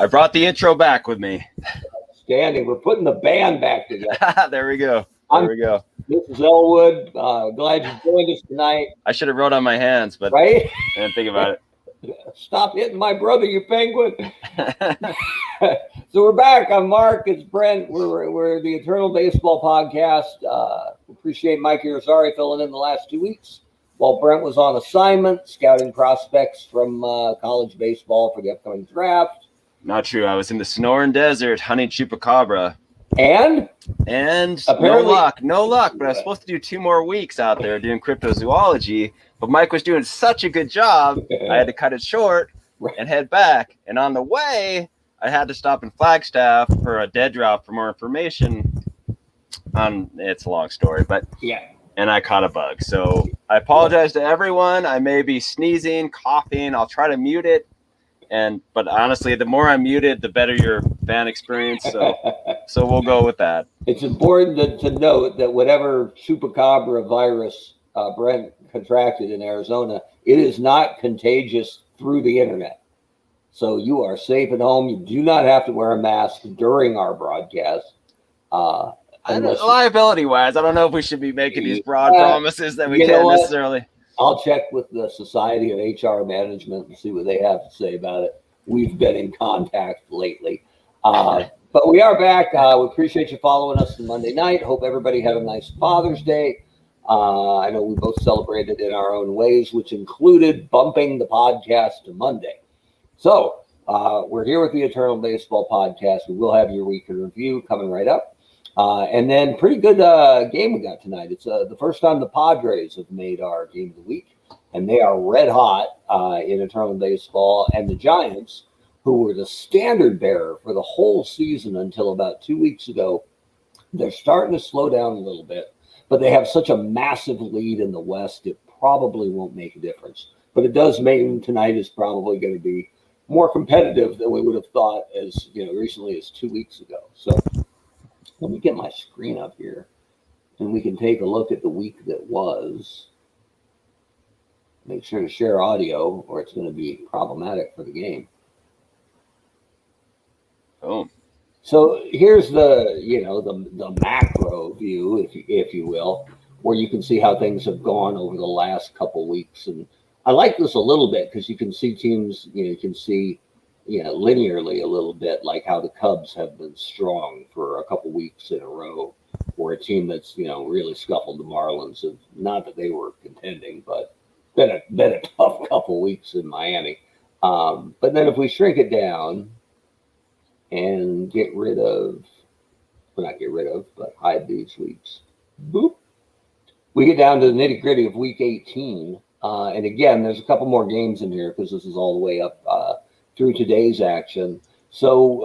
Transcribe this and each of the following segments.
I brought the intro back with me. Standing. We're putting the band back together. There we go. This is Elwood. Glad you joined us tonight. I should have wrote on my hands, but right? I didn't think about it. Stop hitting my brother, you penguin. So we're back. I'm Mark. It's Brent. We're the Eternal Baseball Podcast. Appreciate Mike Irizarry filling in the last 2 weeks while Brent was on assignment, scouting prospects from college baseball for the upcoming draft. Not true. I was in the Sonoran Desert hunting chupacabra. And no luck. But I was supposed to do 2 more weeks out there doing cryptozoology. But Mike was doing such a good job, I had to cut it short and head back. And on the way, I had to stop in Flagstaff for a dead drop for more information. It's a long story, but yeah. And I caught a bug. So I apologize to everyone. I may be sneezing, coughing. I'll try to mute it. But honestly, the more I'm muted, the better your fan experience. So we'll go with that. It's important to note that whatever chupacabra virus Brent contracted in Arizona, it is not contagious through the internet. So you are safe at home. You do not have to wear a mask during our broadcast. Liability-wise, I don't know if we should be making these broad promises that we can't necessarily. I'll check with the Society of HR Management and see what they have to say about it. We've been in contact lately. But we are back. We appreciate you following us on Monday night. Hope everybody had a nice Father's Day. I know we both celebrated in our own ways, which included bumping the podcast to Monday. So we're here with the Eternal Baseball Podcast. We will have your week in review coming right up. And then pretty good game we got tonight. It's the first time the Padres have made our game of the week, and they are red hot in Eternal Baseball. And the Giants, who were the standard bearer for the whole season until about 2 weeks ago, they're starting to slow down a little bit. But they have such a massive lead in the West, it probably won't make a difference. But it does mean tonight is probably going to be more competitive than we would have thought as recently as 2 weeks ago. So let me get my screen up here, and we can take a look at the week that was. Make sure to share audio, or it's going to be problematic for the game. Oh. So here's the macro view, if you will, where you can see how things have gone over the last couple weeks. And I like this a little bit because you can see teams, you can see linearly a little bit, like how the Cubs have been strong for a couple weeks in a row, or a team that's really scuffled the Marlins. And not that they were contending, but been a tough couple weeks in Miami. But then if we shrink it down and hide these weeks, boop, we get down to the nitty gritty of week 18. And again, there's a couple more games in here because this is all the way up through today's action. So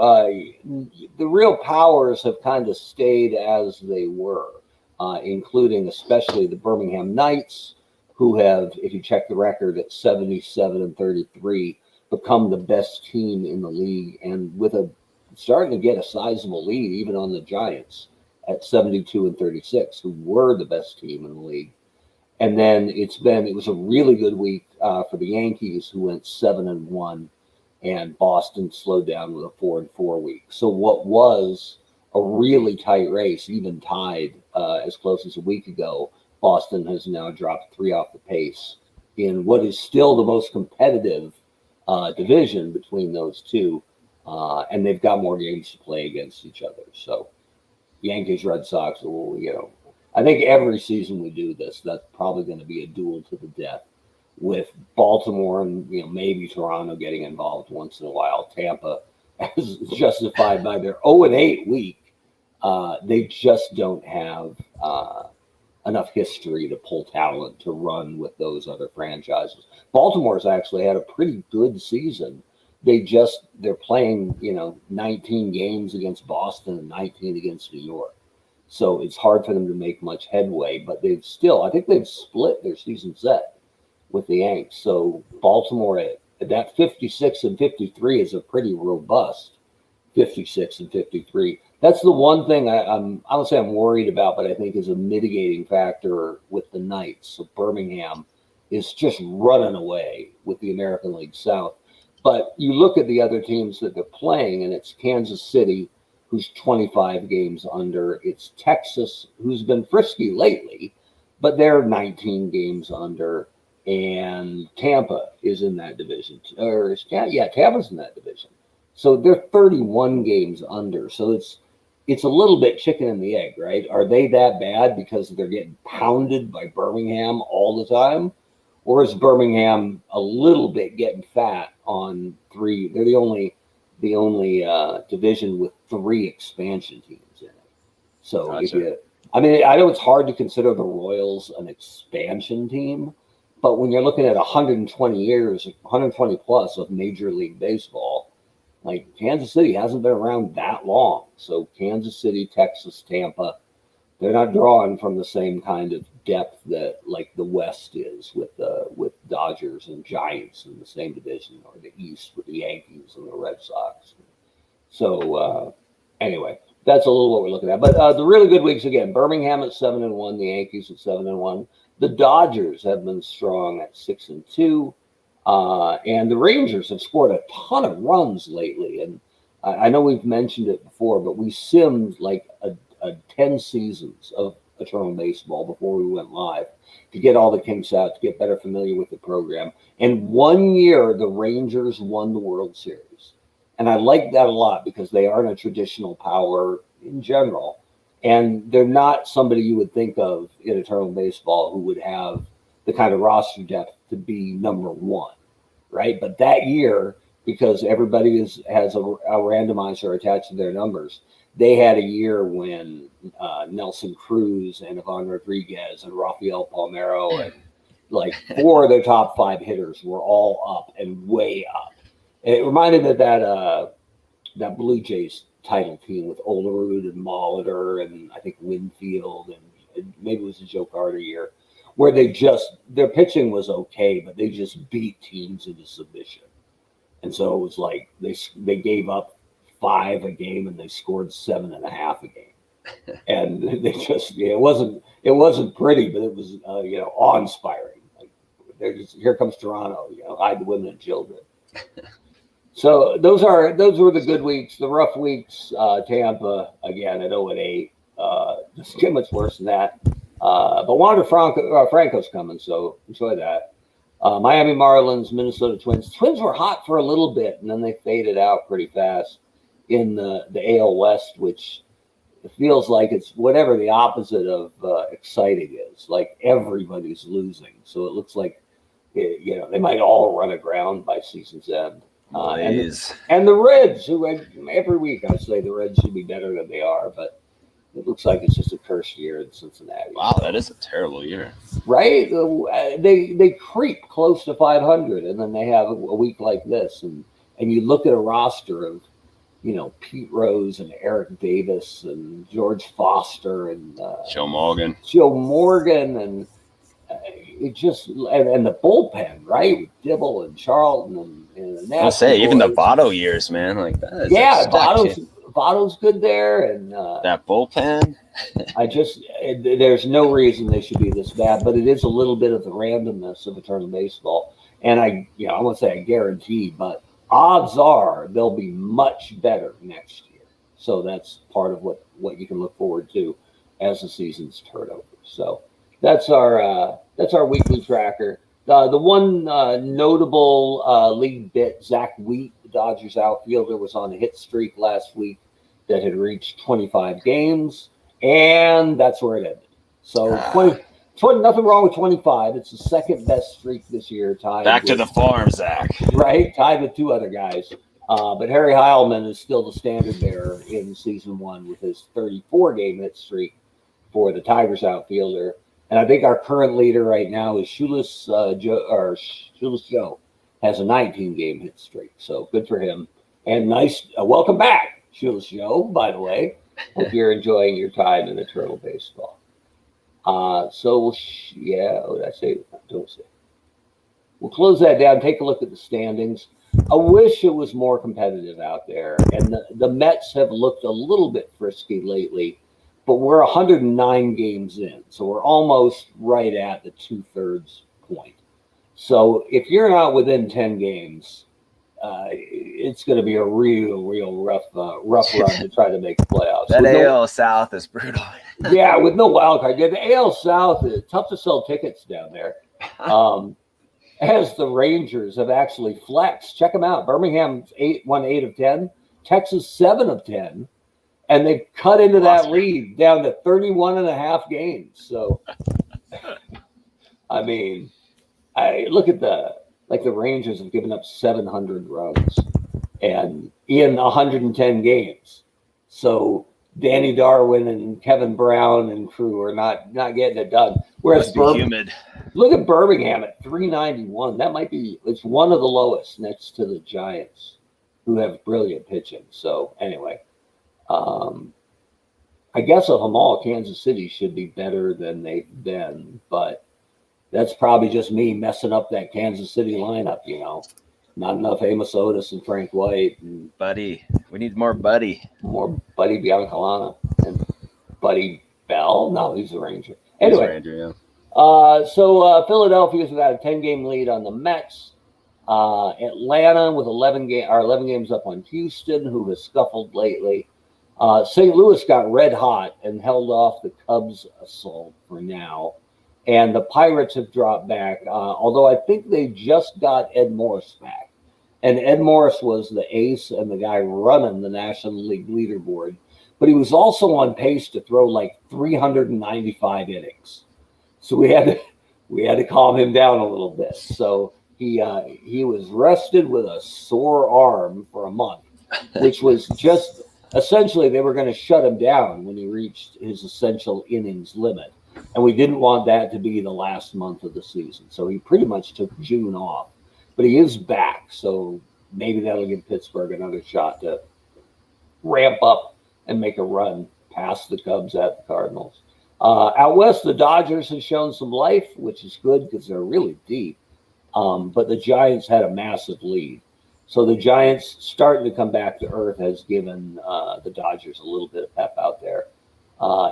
the real powers have kind of stayed as they were, including especially the Birmingham Knights, who have, if you check the record at 77-33, become the best team in the league, and with starting to get a sizable lead even on the Giants at 72-36, who were the best team in the league. And then it was a really good week for the Yankees, who went 7-1. And Boston slowed down with a 4-4 week. So what was a really tight race, even tied as close as a week ago, Boston has now dropped 3 off the pace in what is still the most competitive division between those two. And they've got more games to play against each other. So Yankees, Red Sox, I think every season we do this, that's probably going to be a duel to the death, with Baltimore and maybe Toronto getting involved once in a while. Tampa, as justified by their 0-8 week, they just don't have enough history to pull talent to run with those other franchises. Baltimore's actually had a pretty good season. They're playing 19 games against Boston and 19 against New York. So it's hard for them to make much headway, but I think they've split their season set with the Yanks. So Baltimore at that 56-53 is a pretty robust 56-53. That's the one thing I don't say I'm worried about, but I think is a mitigating factor with the Knights. So Birmingham is just running away with the American League South. But you look at the other teams that they're playing, and it's Kansas City, who's 25 games under. It's Texas, who's been frisky lately, but they're 19 games under. And Tampa is in that division. Tampa's in that division. So they're 31 games under. So it's a little bit chicken and the egg, right? Are they that bad because they're getting pounded by Birmingham all the time? Or is Birmingham a little bit getting fat on 3? They're the only division with 3 expansion teams in it. So gotcha. I know it's hard to consider the Royals an expansion team, but when you're looking at 120 plus of Major League Baseball, like Kansas City hasn't been around that long. So Kansas City, Texas, Tampa, they're not drawing from the same kind of depth that like the West is with Dodgers and Giants in the same division, or the East with the Yankees and the Red Sox. So anyway, that's a little what we're looking at. But the really good weeks again: Birmingham at 7-1, the Yankees at 7-1. The Dodgers have been strong at 6-2, and the Rangers have scored a ton of runs lately. And I know we've mentioned it before, but we simmed like a 10 seasons of Eternal Baseball before we went live to get all the kinks out, to get better familiar with the program. And 1 year, the Rangers won the World Series. And I like that a lot because they aren't a traditional power in general. And they're not somebody you would think of in Eternal Baseball who would have the kind of roster depth to be number 1, right? But that year, because everybody has a randomizer attached to their numbers, they had a year when Nelson Cruz and Ivan Rodriguez and Rafael Palmeiro and like 4 of their top 5 hitters were all up and way up. And it reminded me of that Blue Jays title team with Olerud and Molitor and I think Winfield and maybe it was a Joe Carter year, where their pitching was okay, but they just beat teams into submission. And so it was like they gave up 5 a game and they scored 7.5 a game. And they just, it wasn't pretty, but it was, awe-inspiring. Like, here comes Toronto, hide the women and children. So those were the good weeks. The rough weeks, Tampa again at 0-8. Doesn't get much worse than that. But Wander Franco's coming, so enjoy that. Miami Marlins, Minnesota Twins. Twins were hot for a little bit, and then they faded out pretty fast in the AL West, which feels like it's whatever the opposite of exciting is. Like everybody's losing, so it looks like they might all run aground by season's end. And the Reds, who every week I say the Reds should be better than they are, but it looks like it's just a cursed year in Cincinnati. Wow, that is a terrible year. Right? They creep close to 500, and then they have a week like this, and you look at a roster of, Pete Rose and Eric Davis and George Foster and Joe Morgan, and it just and the bullpen, right, with Dibble and Charlton and I'll say even the Votto years, man, like that. Yeah, Votto's good there, and that bullpen. There's no reason they should be this bad, but it is a little bit of the randomness of Eternal Baseball, and I won't say I guarantee, but odds are they'll be much better next year. So that's part of what you can look forward to as the seasons turn over. So that's our weekly tracker. The one notable league bit, Zach Wheat, the Dodgers outfielder, was on a hit streak last week that had reached 25 games, and that's where it ended. So 20, nothing wrong with 25. It's the second best streak this year. Back to the farm, Zach. Right, tied with 2 other guys. But Harry Heilman is still the standard bearer in season 1 with his 34-game hit streak for the Tigers outfielder. And I think our current leader right now is Shoeless Joe has a 19-game hit streak. So good for him. And nice, welcome back, Shoeless Joe, by the way. Hope you're enjoying your time in Eternal Baseball. Don't say. We'll close that down, take a look at the standings. I wish it was more competitive out there. And the Mets have looked a little bit frisky lately, but we're 109 games in. So we're almost right at the 2/3 point. So if you're not within 10 games, it's going to be a real rough run to try to make the playoffs. That AL South is brutal. Yeah, with no wild card. Yeah, the AL South is tough to sell tickets down there. As the Rangers have actually flexed. Check them out. Birmingham's 8 of 10. Texas 7 of 10. And they've cut into that lead down to 31.5 games. So, I mean, I look at the Rangers have given up 700 runs and in 110 games. So Danny Darwin and Kevin Brown and crew are not getting it done. Whereas humid. Look at Birmingham at 391. That might be, it's one of the lowest next to the Giants, who have brilliant pitching. So anyway, I guess of them all, Kansas City should be better than they've been, but that's probably just me messing up that Kansas City lineup, you know. Not enough Amos Otis and Frank White. And Buddy. We need more Buddy. More Buddy Biancalana and Buddy Bell. No, he's a Ranger. Anyway, Ranger, yeah. So Philadelphia's got a 10-game lead on the Mets. Atlanta with 11 games up on Houston, who has scuffled lately. St. Louis got red hot and held off the Cubs' assault for now. And the Pirates have dropped back, although I think they just got Ed Morris back. And Ed Morris was the ace and the guy running the National League leaderboard. But he was also on pace to throw like 395 innings. So we had to calm him down a little bit. So he was rested with a sore arm for a month, which was just essentially they were going to shut him down when he reached his essential innings limit. And we didn't want that to be the last month of the season. So he pretty much took June off. But he is back. So maybe that'll give Pittsburgh another shot to ramp up and make a run past the Cubs at the Cardinals. Out west, the Dodgers have shown some life, which is good because they're really deep. But the Giants had a massive lead. So the Giants starting to come back to earth has given the Dodgers a little bit of pep out there.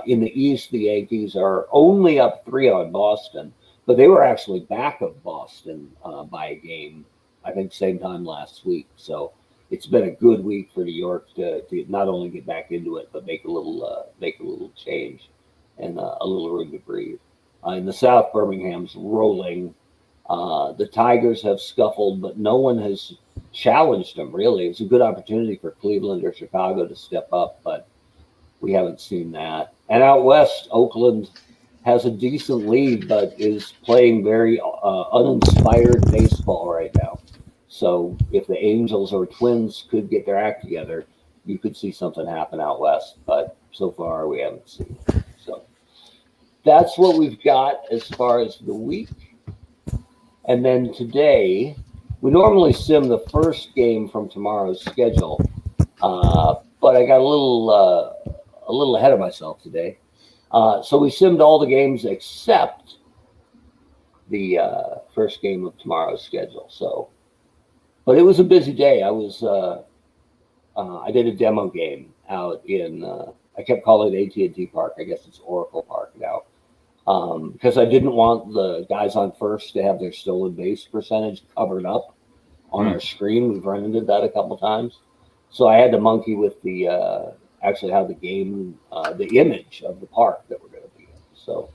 In the East, the Yankees are only up 3 on Boston, but they were actually back of Boston by a game, I think, same time last week. So it's been a good week for New York to not only get back into it, but make a little change and a little room to breathe. In the South, Birmingham's rolling. The Tigers have scuffled, but no one has challenged them, really. It's a good opportunity for Cleveland or Chicago to step up, but we haven't seen that. And out west, Oakland has a decent lead, but is playing very uninspired baseball right now. So if the Angels or Twins could get their act together, you could see something happen out west. But so far, we haven't seen it. So that's what we've got as far as the week. And then today, we normally sim the first game from tomorrow's schedule, but I got a little ahead of myself today. So we simmed all the games except the first game of tomorrow's schedule. So, but it was a busy day. I did a demo game out in, I kept calling it AT&T Park. I guess it's Oracle Park now. Because I didn't want the guys on first to have their stolen base percentage covered up on our screen. We've run into that a couple times. So I had to monkey with the, actually how the game, the image of the park that we're going to be in. So,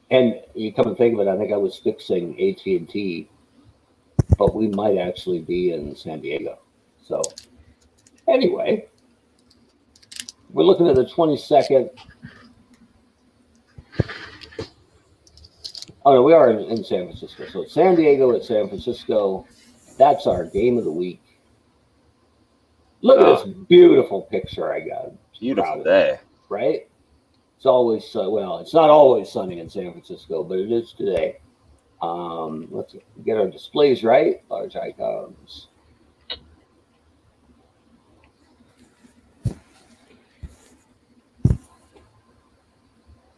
and you come and think of it, I think I was fixing AT&T, but we might actually be in San Diego. So anyway, we're looking at the 22nd. Oh, no, we are in San Francisco. So San Diego at San Francisco, that's our game of the week. Look at this beautiful picture I got. Beautiful day. Right? It's always, well, it's not always sunny in San Francisco, but it is today. Let's get our displays right. Large icons.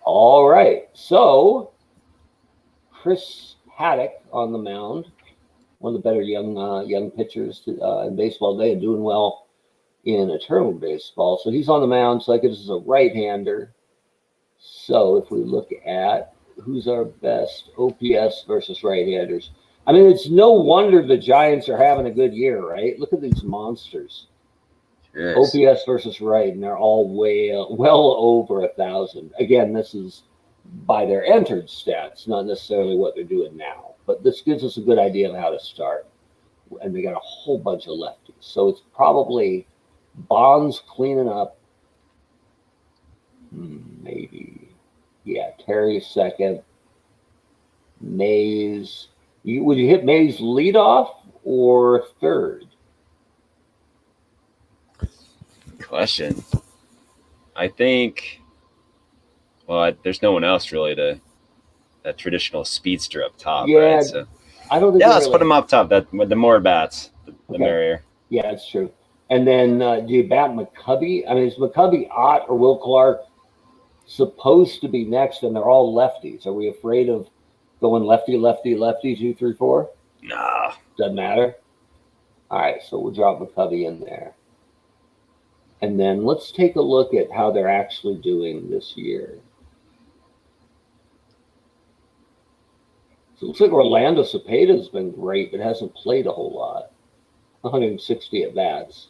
All right. So Chris Paddock on the mound, one of the better young pitchers in baseball today and doing well in eternal baseball. So he's on the mound. So this is a right-hander. So if we look at who's our best OPS versus right-handers, I mean, it's no wonder the Giants are having a good year, right? Look at these monsters. Yes. OPS versus right, and they're all well over 1,000. Again, this is by their entered stats, not necessarily what they're doing now. But this gives us a good idea of how to start. And they got a whole bunch of lefties. So it's probably Bonds cleaning up. Maybe. Yeah, Terry second. Mays. Would you hit Mays leadoff or third? Question. I think, well, there's no one else really to that traditional speedster up top, Yeah, right? So, I don't think. yeah, let's put him up top. That the more bats, the merrier. Yeah, that's true. And then do you bat McCubby? I mean, is McCubby Ott or Will Clark supposed to be next? And they're all lefties. Are we afraid of going lefty, lefty, lefty, 2, 3, 4? No. Doesn't matter. All right, so we'll drop McCubby in there. And then let's take a look at how they're actually doing this year. So it looks like Orlando Cepeda's been great, but hasn't played a whole lot. 160 at bats.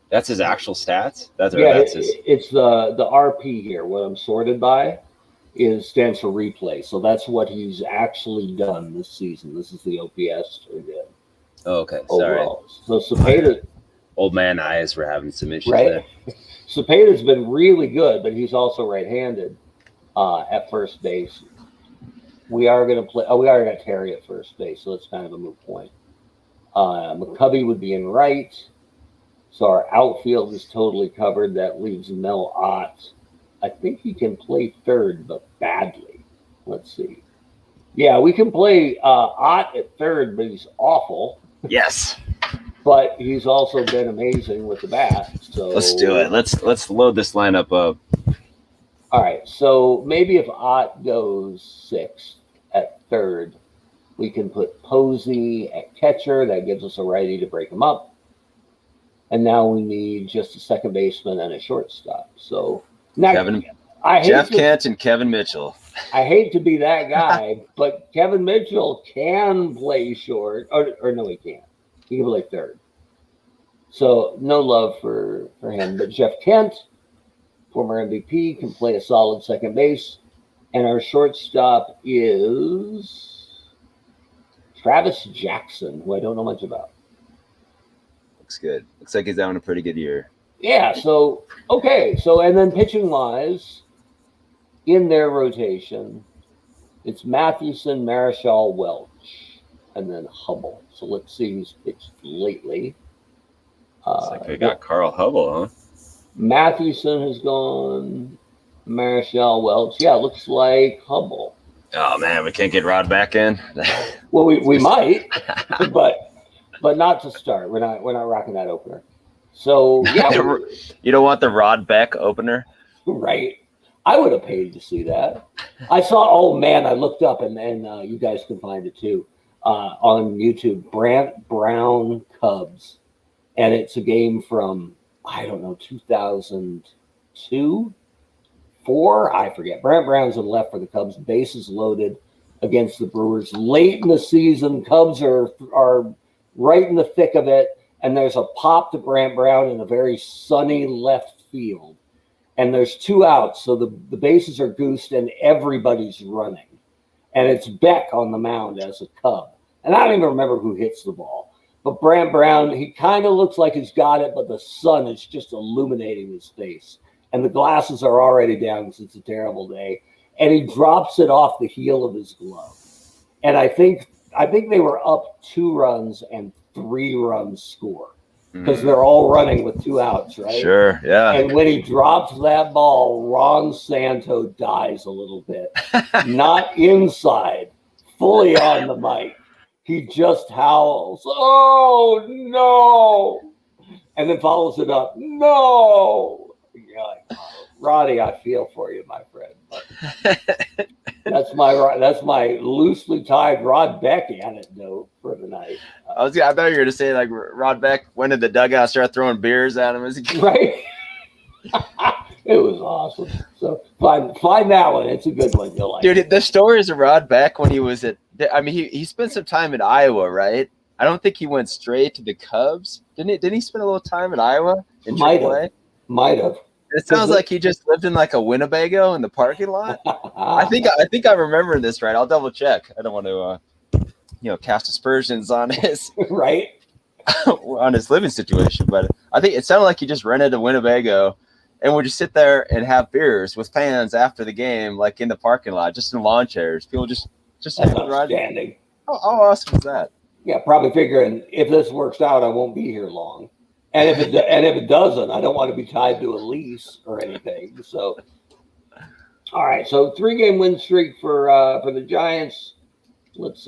That's his actual stats? That's his. It's the RP here. What I'm sorted by stands for replay. So that's what he's actually done this season. This is the OPS turned in. Oh, okay. Sorry. So Cepeda. Old man eyes were having some issues right? there. Cepeda's been really good, but he's also right-handed at first base. We are going to play. Oh, we already got Terry at first base, so that's kind of a moot point. McCubby would be in right. So our outfield is totally covered. That leaves Mel Ott. I think he can play third, but badly. Let's see. Yeah, we can play Ott at third, but he's awful. Yes. But he's also been amazing with the bat. So let's do it. Let's load this lineup up. All right. So maybe if Ott goes sixth at third, we can put Posey at catcher. That gives us a righty to break him up. And now we need just a second baseman and a shortstop. So now Jeff Kent and Kevin Mitchell. I hate to be that guy, but Kevin Mitchell can play short. Or no, he can't. He can play third. So no love for him. But Jeff Kent, former MVP, can play a solid second base. And our shortstop is Travis Jackson, who I don't know much about. Looks good. Looks like he's having a pretty good year. Yeah, so, okay. So, and then pitching-wise, in their rotation, it's Mathewson, Marichal, Welch, and then Hubbell. So let's see who's pitched lately. Looks like we got Carl Hubbell, huh? Mathewson has gone. Marichal, Welch. Yeah, looks like Hubbell. Oh, man, we can't get Rod back in? Well, we might, but not to start. We're not rocking that opener. So yeah, you don't want the Rod Beck opener, right? I would have paid to see that. I saw. Oh man, I looked up and you guys can find it too on YouTube. Brant Brown Cubs, and it's a game from 2002, 4. I forget. Brant Brown's in left for the Cubs. Bases loaded against the Brewers late in the season. Cubs are right in the thick of it. And there's a pop to Brant Brown in a very sunny left field. And there's 2 outs, so the bases are goosed and everybody's running. And it's Beck on the mound as a Cub. And I don't even remember who hits the ball. But Brant Brown, he kind of looks like he's got it, but the sun is just illuminating his face. And the glasses are already down because it's a terrible day. And he drops it off the heel of his glove. And I think they were up 2 runs and 3 runs score because they're all running with 2 outs, right? Sure, yeah. And when he drops that ball, Ron Santo dies a little bit. Not inside, fully on the mic. He just howls, "Oh, no!" And then follows it up, "No!" You're like, oh, Roddy, I feel for you, my friend. That's my loosely tied Rod Beck anecdote for the night. I thought you were going to say like Rod Beck went in the dugout, started throwing beers at him as he right. It was awesome. So find that one. It's a good one. You'll like Dude, it. the stories of Rod Beck when he was he spent some time in Iowa, right? I don't think he went straight to the Cubs. Didn't he spend a little time in Iowa in AAA? Might have. It sounds like he just lived in like a Winnebago in the parking lot. I think I remember this right. I'll double check. I don't want to cast aspersions on his right on his living situation, but I think it sounded like he just rented a Winnebago and would just sit there and have beers with fans after the game, like in the parking lot, just in lawn chairs. People just That's outstanding. How awesome is that? Yeah, probably figuring if this works out, I won't be here long. And if it doesn't, I don't want to be tied to a lease or anything. So, all right. So 3-game win streak for the Giants. Let's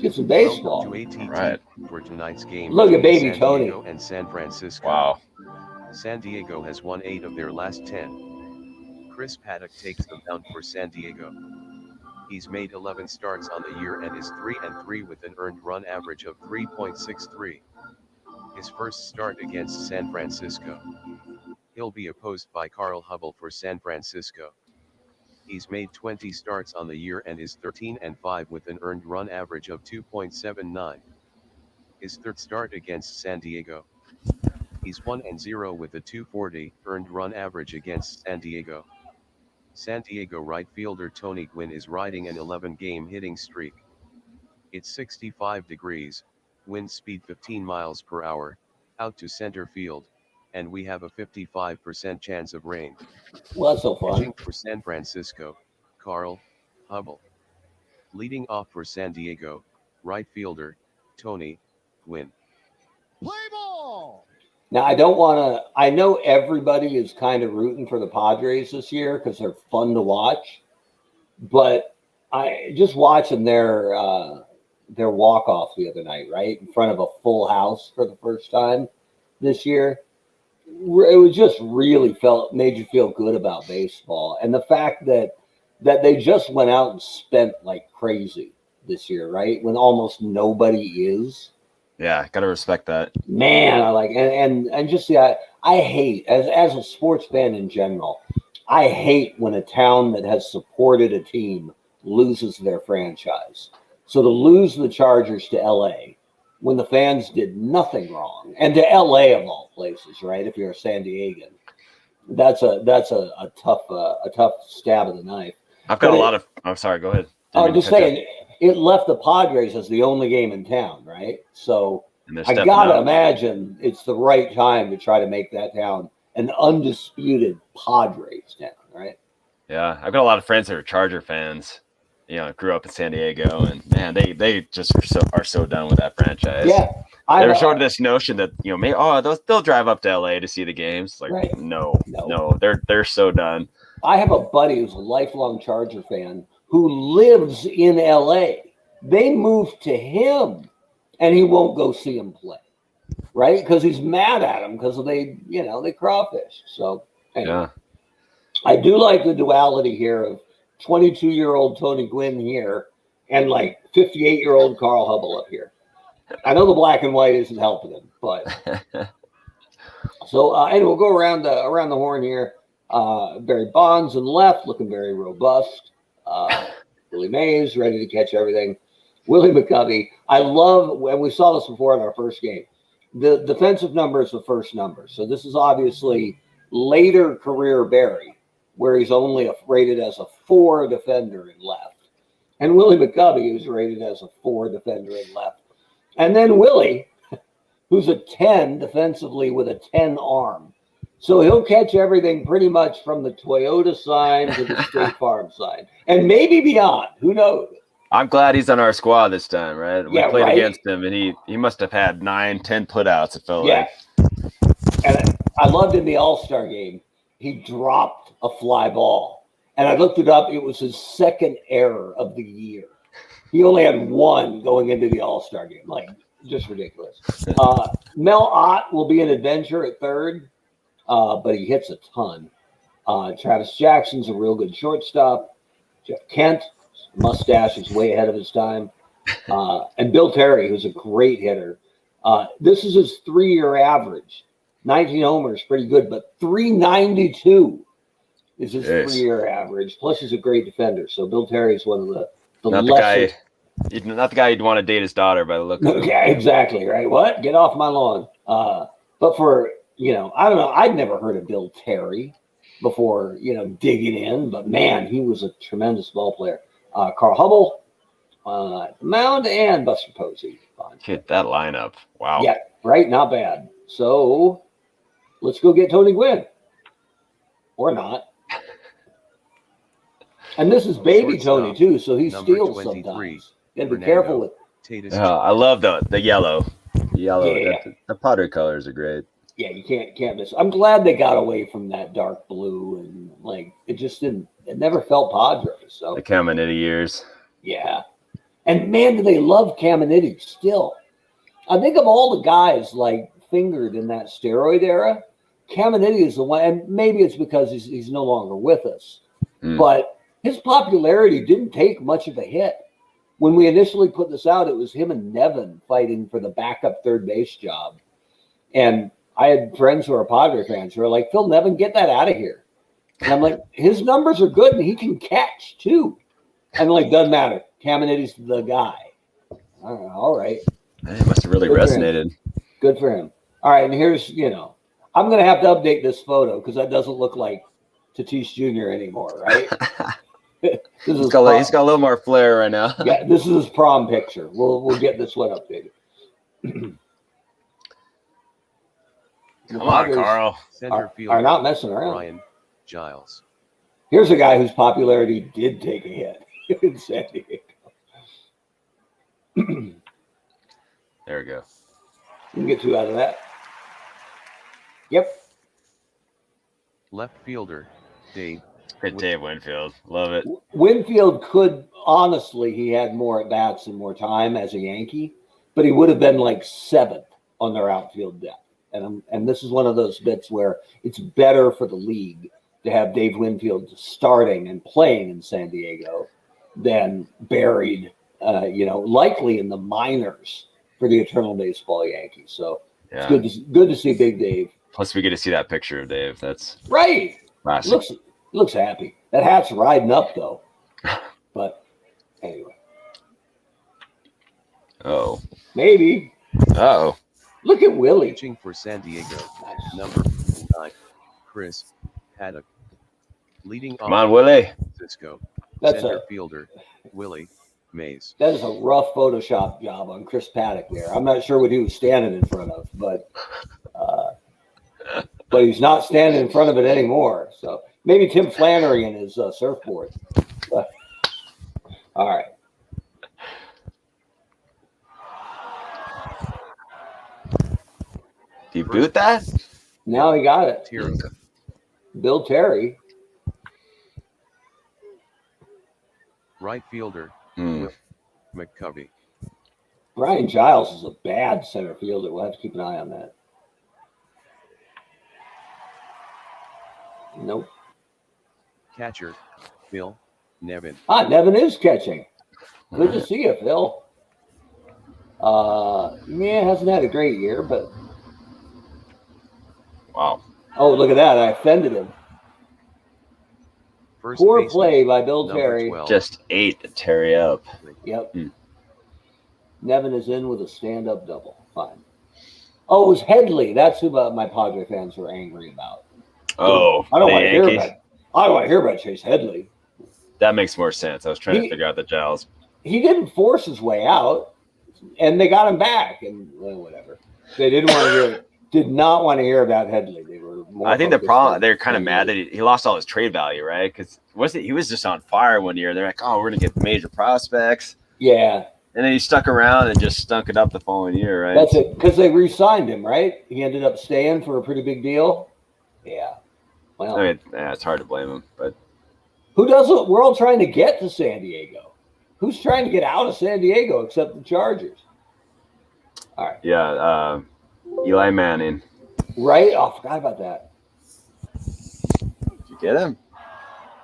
get some baseball. To 18th right. For tonight's game. Look at baby San Tony Diego and San Francisco. Wow. San Diego has won 8 of their last 10. Chris Paddock takes the mound for San Diego. He's made 11 starts on the year and is 3-3 with an earned run average of 3.63. His first start against San Francisco. He'll be opposed by Carl Hubbell for San Francisco. He's made 20 starts on the year and is 13-5 with an earned run average of 2.79. His third start against San Diego. He's 1-0 with a 2.40 earned run average against San Diego. San Diego right fielder Tony Gwynn is riding an 11-game hitting streak. It's 65 degrees, wind speed 15 miles per hour, out to center field, and we have a 55% chance of rain. Well, that's so fun. Pitching for San Francisco, Carl Hubbell. Leading off for San Diego, right fielder Tony Gwynn. Play ball. Now, I know everybody is kind of rooting for the Padres this year because they're fun to watch, but I just watching their walk-off the other night, right, in front of a full house for the first time this year. It was just really made you feel good about baseball. And the fact that they just went out and spent like crazy this year, right, when almost nobody is. Yeah, gotta respect that. Man, I like and just I hate as a sports fan in general, I hate when a town that has supported a team loses their franchise. So to lose the Chargers to LA when the fans did nothing wrong, and to LA of all places, right? If you're a San Diegan, that's a tough stab of the knife. I've got a lot of. I'm sorry. Go ahead. I'm just saying. It left the Padres as the only game in town, right? So I got to imagine it's the right time to try to make that town an undisputed Padres town, right? Yeah, I've got a lot of friends that are Charger fans. Grew up in San Diego, and man, they just are so done with that franchise. Yeah, they're sort of this notion that they'll drive up to LA to see the games. Like, right. No, they're so done. I have a buddy who's a lifelong Charger fan who lives in LA. They moved to him and he won't go see him play, right? Because he's mad at him because they crawfish. So anyway, yeah. I do like the duality here of 22-year-old Tony Gwynn here and like 58-year-old Carl Hubbell up here. I know the black and white isn't helping him, but so anyway, we'll go around the horn here. Barry Bonds in left, looking very robust. Willie Mays ready to catch everything. Willie McCovey, I love, and we saw this before in our first game. The defensive number is the first number. So this is obviously later career Barry, where he's only rated as a 4 defender in left. And Willie McCovey is rated as a 4 defender in left. And then Willie, who's a 10 defensively with a 10 arm. So he'll catch everything pretty much from the Toyota sign to the State Farm sign. And maybe beyond. Who knows? I'm glad he's on our squad this time, right? We played right? against him, and he must have had 9-10 putouts, it felt like. And I loved in the All-Star game, he dropped a fly ball. And I looked it up. It was his second error of the year. He only had one going into the All-Star game. Like, just ridiculous. Mel Ott will be an adventure at third. But he hits a ton. Travis Jackson's a real good shortstop. Jeff Kent, mustache is way ahead of his time. And Bill Terry, who's a great hitter. This is his 3-year average. 19 homers, pretty good, but 392 is his Yes. 3-year average. Plus, he's a great defender. So Bill Terry is one of the Not lesser. not the guy you'd want to date his daughter by the look of him. Yeah, exactly. Right. What? Get off my lawn. But for, I don't know. I'd never heard of Bill Terry before, digging in. But, man, he was a tremendous ball player. Carl Hubbell, Mound, and Buster Posey. Hit that lineup. Wow. Yeah, right. Not bad. So let's go get Tony Gwynn. Or not. And this is baby Tony, too, so he Number steals 23, sometimes. You got to be Fernando careful with. Tatis Yeah, I love the yellow. The yellow. Yeah. The Padre colors are great. Yeah, you can't miss. I'm glad they got away from that dark blue, and it just didn't. It never felt Padres. So The Caminiti years. yeah, and man, do they love Caminiti still? I think of all the guys fingered in that steroid era, Caminiti is the one, and maybe it's because he's no longer with us, but his popularity didn't take much of a hit. When we initially put this out, it was him and Nevin fighting for the backup third base job, and I had friends who are Padre fans who are like, Phil Nevin, get that out of here. And I'm like, his numbers are good and he can catch too. I'm like, doesn't matter. Caminiti's the guy. All right. It must have really Good for resonated. Good for him. All right. And here's, I'm going to have to update this photo because that doesn't look like Tatis Jr. anymore, right? He's got a little more flair right now. Yeah, this is his prom picture. We'll get this one updated. Come on, Carl. Center fielder Are not messing around. Ryan Giles. Here's a guy whose popularity did take a hit in San Diego. There we go. You can get 2 out of that. Yep. Left fielder Dave. Hit Dave Winfield. Love it. Winfield could, honestly, he had more at-bats and more time as a Yankee, but he would have been like 7th on their outfield depth. And this is one of those bits where it's better for the league to have Dave Winfield starting and playing in San Diego than buried, likely in the minors for the eternal baseball Yankees. So Yeah. it's good to see Big Dave. Plus, we get to see that picture of Dave. That's Right. classic. Looks happy. That hat's riding up though. But anyway, Oh. maybe. Oh. Look at Willie. Pitching for San Diego. Nice. Number 9, Chris Paddock. Leading Come on, Willie. Cisco. That's Center a fielder Willie Mays. that is a rough Photoshop job on Chris Paddock there. I'm not sure what he was standing in front of, but he's not standing in front of it anymore. So maybe Tim Flannery and his surfboard. But, all right. Do you boot that? Now he got it. Terry. Bill Terry. Right fielder Hmm. McCovey. Brian Giles is a bad center fielder. We'll have to keep an eye on that. Nope. Catcher Phil Nevin. Nevin is catching. Good to see you, Phil. Hasn't had a great year, but Wow. oh, look at that. I offended him. First Poor baseman, play by Bill number Terry. 12. Just ate Terry up. Yep. Hmm. Nevin is in with a stand-up double. Fine. Oh, it was Headley. That's who my Padre fans were angry about. Oh, I don't the want to hear Yankees. about. I don't want to hear about Chase Headley. That makes more sense. I was trying to He- figure out the Giles. He didn't force his way out, and they got him back, and whatever. They didn't want to hear. Did not want to hear about Headley. They were more. I think the focused problem, on they're kind of Headley. mad that he lost all his trade value, right? Because he was just on fire one year. They're like, oh, we're going to get major prospects. Yeah, And then he stuck around and just stunk it up the following year, right? that's it. Because they re-signed him, right? He ended up staying for a pretty big deal. Yeah. Well, I mean, yeah, it's hard to blame him, but who doesn't? We're all trying to get to San Diego. Who's trying to get out of San Diego except the Chargers? All right. yeah, Eli Manning. Right? Oh, I forgot about that. Did you get him?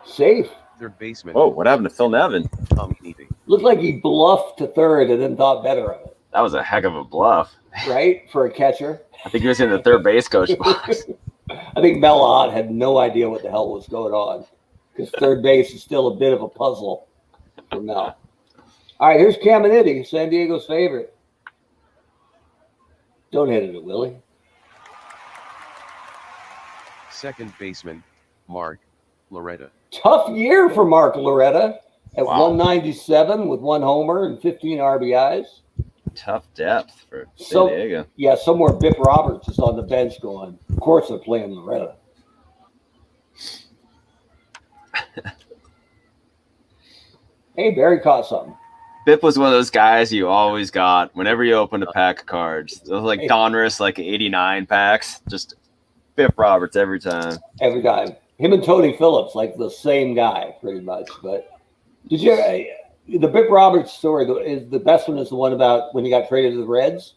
Safe. Third baseman Oh, what happened to Phil Nevin? Tom Heavey. Looked like he bluffed to third and then thought better of it. That was a heck of a bluff. right, for a catcher. I think he was in the third base coach box. I think Mel Ott had no idea what the hell was going on because third base is still a bit of a puzzle for Mel. All right, here's Caminiti, San Diego's favorite. Don't hit it at Willie. Second baseman, Mark Loretta. Tough year for Mark Loretta at Wow. 197 with 1 homer and 15 RBIs. Tough depth for San So, Diego. yeah, somewhere Bip Roberts is on the bench going, of course they're playing Loretta. Hey, Barry caught something. Bip was one of those guys you always got whenever you opened a pack of cards. Those like Hey. Donruss, like 89 packs. Just Bip Roberts every time. Every time. Him and Tony Phillips, like the same guy, pretty much. But did you? The Bip Roberts story is the best one. Is the one about when he got traded to the Reds.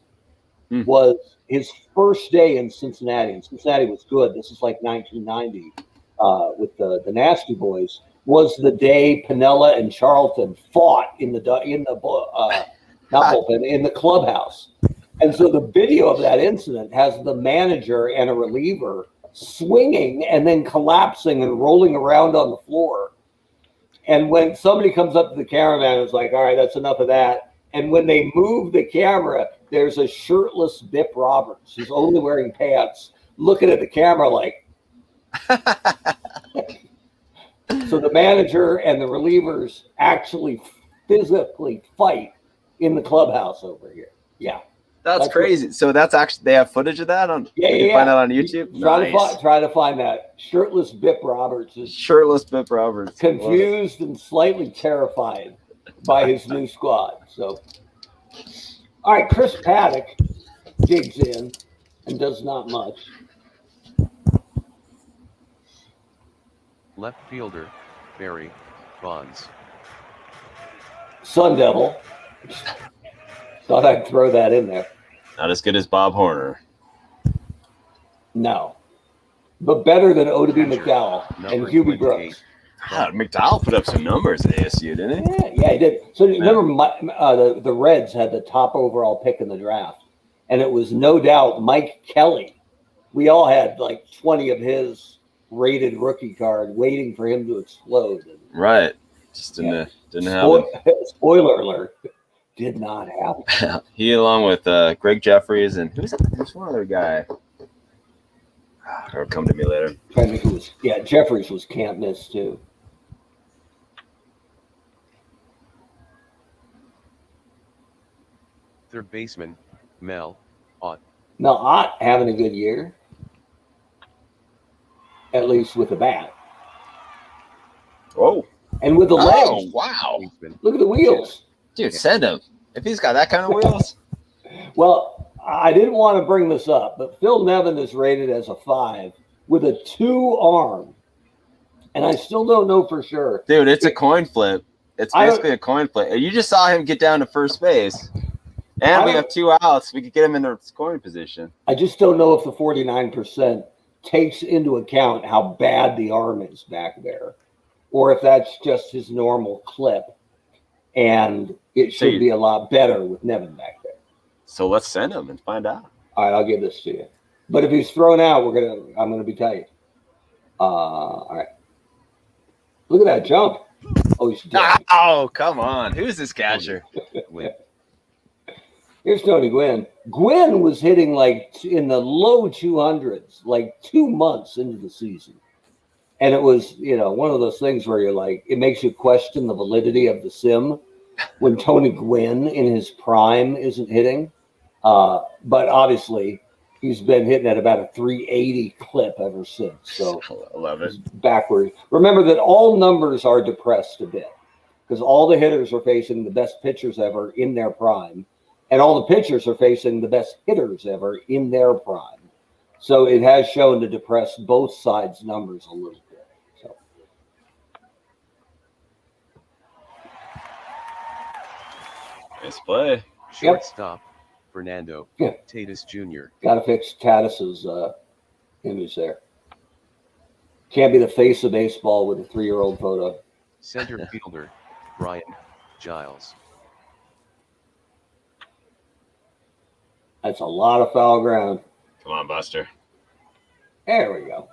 Hmm. Was his first day in Cincinnati, and Cincinnati was good. This is like 1990 with the Nasty Boys. Was the day Piniella and Charlton fought in the clubhouse. And so the video of that incident has the manager and a reliever swinging and then collapsing and rolling around on the floor. And when somebody comes up to the cameraman, it's like, all right, that's enough of that. And when they move the camera, there's a shirtless Bip Roberts who's only wearing pants, looking at the camera like. So the manager and the relievers actually physically fight in the clubhouse over here. Yeah. That's crazy. So that's actually, they have footage of that on. Yeah, you can find that on YouTube. Try to find that. Shirtless Bip Roberts is Shirtless Bip Roberts. confused and slightly terrified by his new squad. So, all right, Chris Paddock digs in and does not much. Left fielder, Barry Bonds. Sun Devil. Thought I'd throw that in there. Not as good as Bob Horner. No. But better than Odie McDowell and Number Hubie 28. Brooks. God, McDowell put up some numbers at ASU, didn't he? Yeah, he did. So remember, the Reds had the top overall pick in the draft, and it was no doubt Mike Kelly. We all had like 20 of his rated rookie card waiting for him to explode. Right. Just didn't happen. Spoiler alert. Did not happen. He, along with Greg Jeffries, and who's that? There's one other guy. It'll come to me later. I think it was, Jeffries was can't miss too. Third baseman, Mel Ott. Mel Ott having a good year, at least with the bat Oh. and with the Oh, legs. wow. Baseman. Look at the wheels. Dude, send him. If he's got that kind of wheels. Well, I didn't want to bring this up, but Phil Nevin is rated as a 5 with a 2 arm, and I still don't know for sure. Dude, it's a coin flip. It's basically a coin flip. You just saw him get down to first base. And we have 2 outs. We could get him in a scoring position. I just don't know if the 49% takes into account how bad the arm is back there, or if that's just his normal clip, and it should be a lot better with Nevin back there. So let's send him and find out. All right, I'll give this to you. But if he's thrown out, I'm gonna be tight. All right. Look at that jump. Oh, he's dead. Oh, come on. Who's this catcher? Gwynn. Here's Tony Gwynn. Gwynn was hitting like in the low 200s, like 2 months into the season. And it was, one of those things where you're like, it makes you question the validity of the sim when Tony Gwynn in his prime isn't hitting. But obviously, he's been hitting at about a 380 clip ever since. So I love it. backward. Remember that all numbers are depressed a bit because all the hitters are facing the best pitchers ever in their prime, and all the pitchers are facing the best hitters ever in their prime. So it has shown to depress both sides' numbers a little bit. So. Nice play. Shortstop, Fernando Yeah. Tatis Jr. Got to fix Tatis's image there. Can't be the face of baseball with a 3-year-old photo. Center fielder, Brian Giles. That's a lot of foul ground. Come on, Buster. There we go.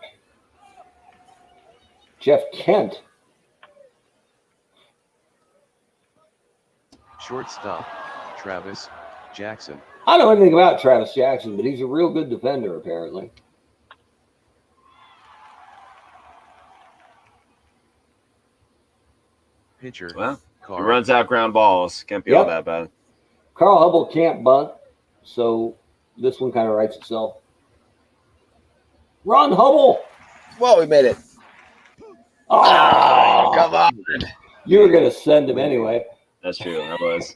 Jeff Kent. Shortstop, Travis Jackson. I don't know anything about Travis Jackson, but he's a real good defender, apparently. Pitcher, Well, he Carl. runs out ground balls. Can't be all that bad. Carl Hubbell can't bunt, so this one kind of writes itself. Ron Hubbell. Well, we made it. Oh, Come on. you were going to send him anyway. That's true. That was.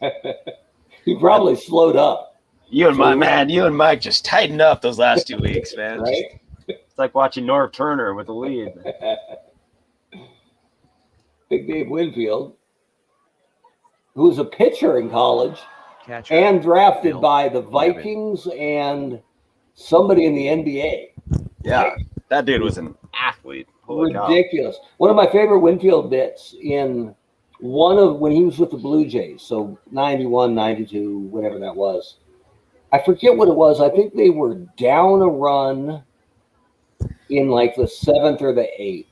He probably slowed up. You and Mike just tightened up those last 2 weeks, man. Right? It's like watching Norv Turner with the lead. Big Dave Winfield, who was a pitcher in college Catcher, and drafted Bill by the Gavin. Vikings and somebody in the NBA. Yeah, that dude was an athlete. Holy cow. Ridiculous. One of my favorite Winfield bits in when he was with the Blue Jays, so 91, 92, whatever that was. I forget what it was. I think they were down a run in like the 7th or the 8th,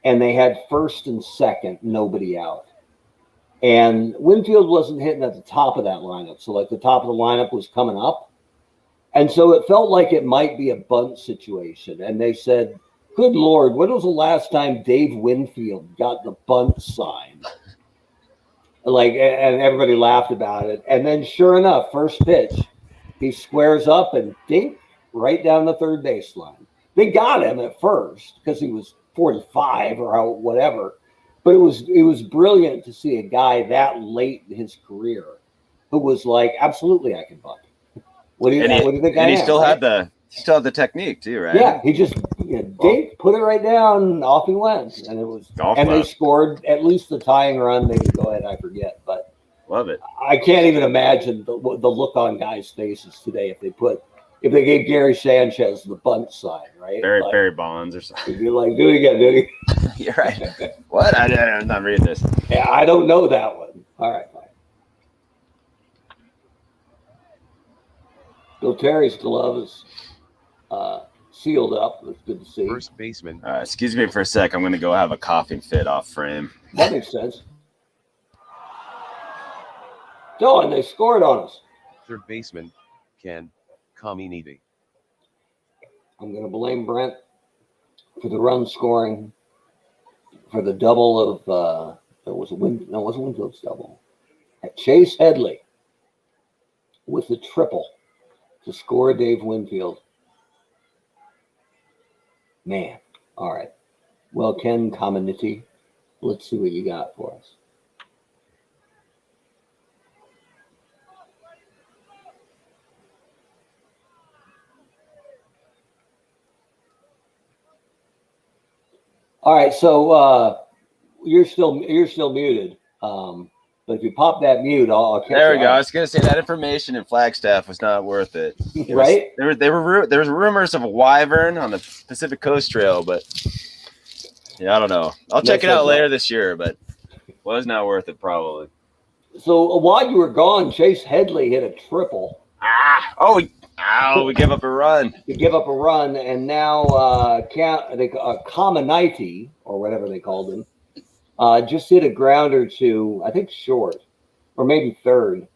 and they had first and second, nobody out. And Winfield wasn't hitting at the top of that lineup, so like the top of the lineup was coming up. And so it felt like it might be a bunt situation. And they said, good Lord, when was the last time Dave Winfield got the bunt sign? Like, and everybody laughed about it. And then sure enough, first pitch, he squares up and dink right down the third baseline. They got him at first because he was 45 or whatever. But it was brilliant to see a guy that late in his career who was like, absolutely, I can bunt. What do you think? And he still had the technique too, right? Yeah, he just dink, put it right down, and off he went, and it was. They scored at least the tying run. Maybe go ahead, I forget, but love it. I can't even imagine the look on guys' faces today if they gave Gary Sanchez the bunt sign, right? Barry Bonds or something. You'd be like, do it again, dude. You're right. What? I'm not reading this. Yeah, I don't know that one. All right, fine. Bill Terry's glove is sealed up. It's good to see. First baseman. Excuse me for a sec. I'm going to go have a coughing fit off frame. That makes sense. Oh, and they scored on us. Third baseman, Ken Caminiti. I'm going to blame Brent for the run scoring, for the double of it wasn't Winfield's double. At Chase Headley with the triple to score Dave Winfield. Man, all right. Well, Ken Caminiti, let's see what you got for us. All right, so you're still muted. But if you pop that mute, I'll catch There we you go. up. I was going to say that information in Flagstaff was not worth it. Right? There was rumors of a wyvern on the Pacific Coast Trail, but yeah, I don't know. I'll check it out later this year, but was not worth it probably. So while you were gone, Chase Headley hit a triple. We give up a run. To give up a run, and now Caminiti, or whatever they called him, just hit a grounder to, I think, short, or maybe third.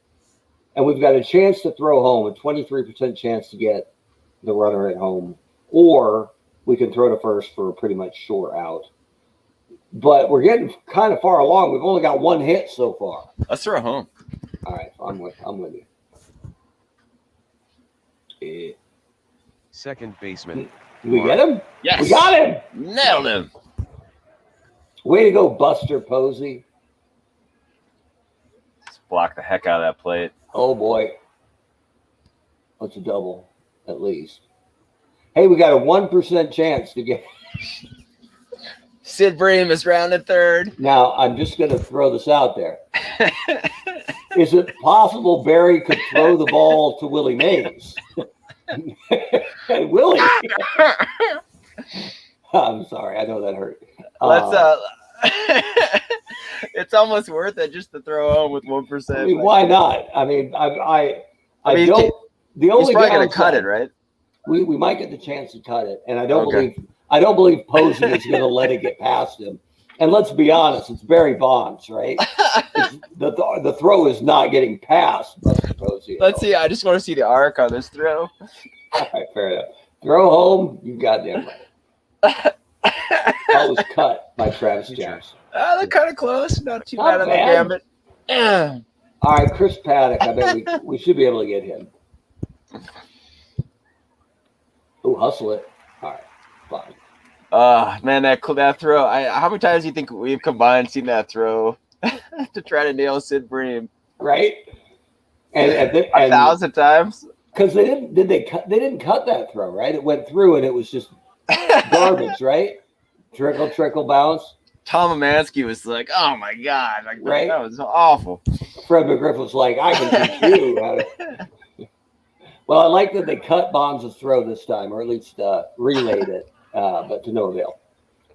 And we've got a chance to throw home, a 23% chance to get the runner at home, or we can throw to first for a pretty much sure out. But we're getting kind of far along. We've only got one hit so far. Let's throw home. All right, I'm with you. Second baseman. Did we get him? Yes. We got him. Nailed him. Way to go, Buster Posey. Just block the heck out of that plate. Oh, boy. That's a double, at least. Hey, we got a 1% chance to get. Sid Bream is rounded third. Now, I'm just going to throw this out there. Is it possible Barry could throw the ball to Willie Mays? Hey, Willie. I'm sorry. I know that hurt. Let's it's almost worth it just to throw home with 1%. I mean, why not? I mean, I The He's only probably gonna downside- cut it, right? We might get the chance to cut it, and I don't Okay. believe Posey is going to let it get past him. And let's be honest, it's Barry Bonds, right? The throw is not getting past Buster Posey. Let's see. I just want to see the arc on this throw. All right, fair enough. Throw home, you goddamn right. That was cut by Travis Johnson. They're kind of close. Not too Not bad on the bad. gambit. All right, Chris Paddock. I bet we should be able to get him. Oh, hustle it. All right, fine. Man, that throw. How many times do you think we've combined seen that throw to try to nail Sid Bream? Right? And 1,000 times. Because they didn't cut that throw, right? It went through and it was just garbage, right? Trickle, bounce. Tom Emansky was like, "Oh my god, like Right. that was awful." Fred McGriff was like, "I can teach you." Well, I like that they cut Bonds' throw this time, or at least relayed it, but to no avail.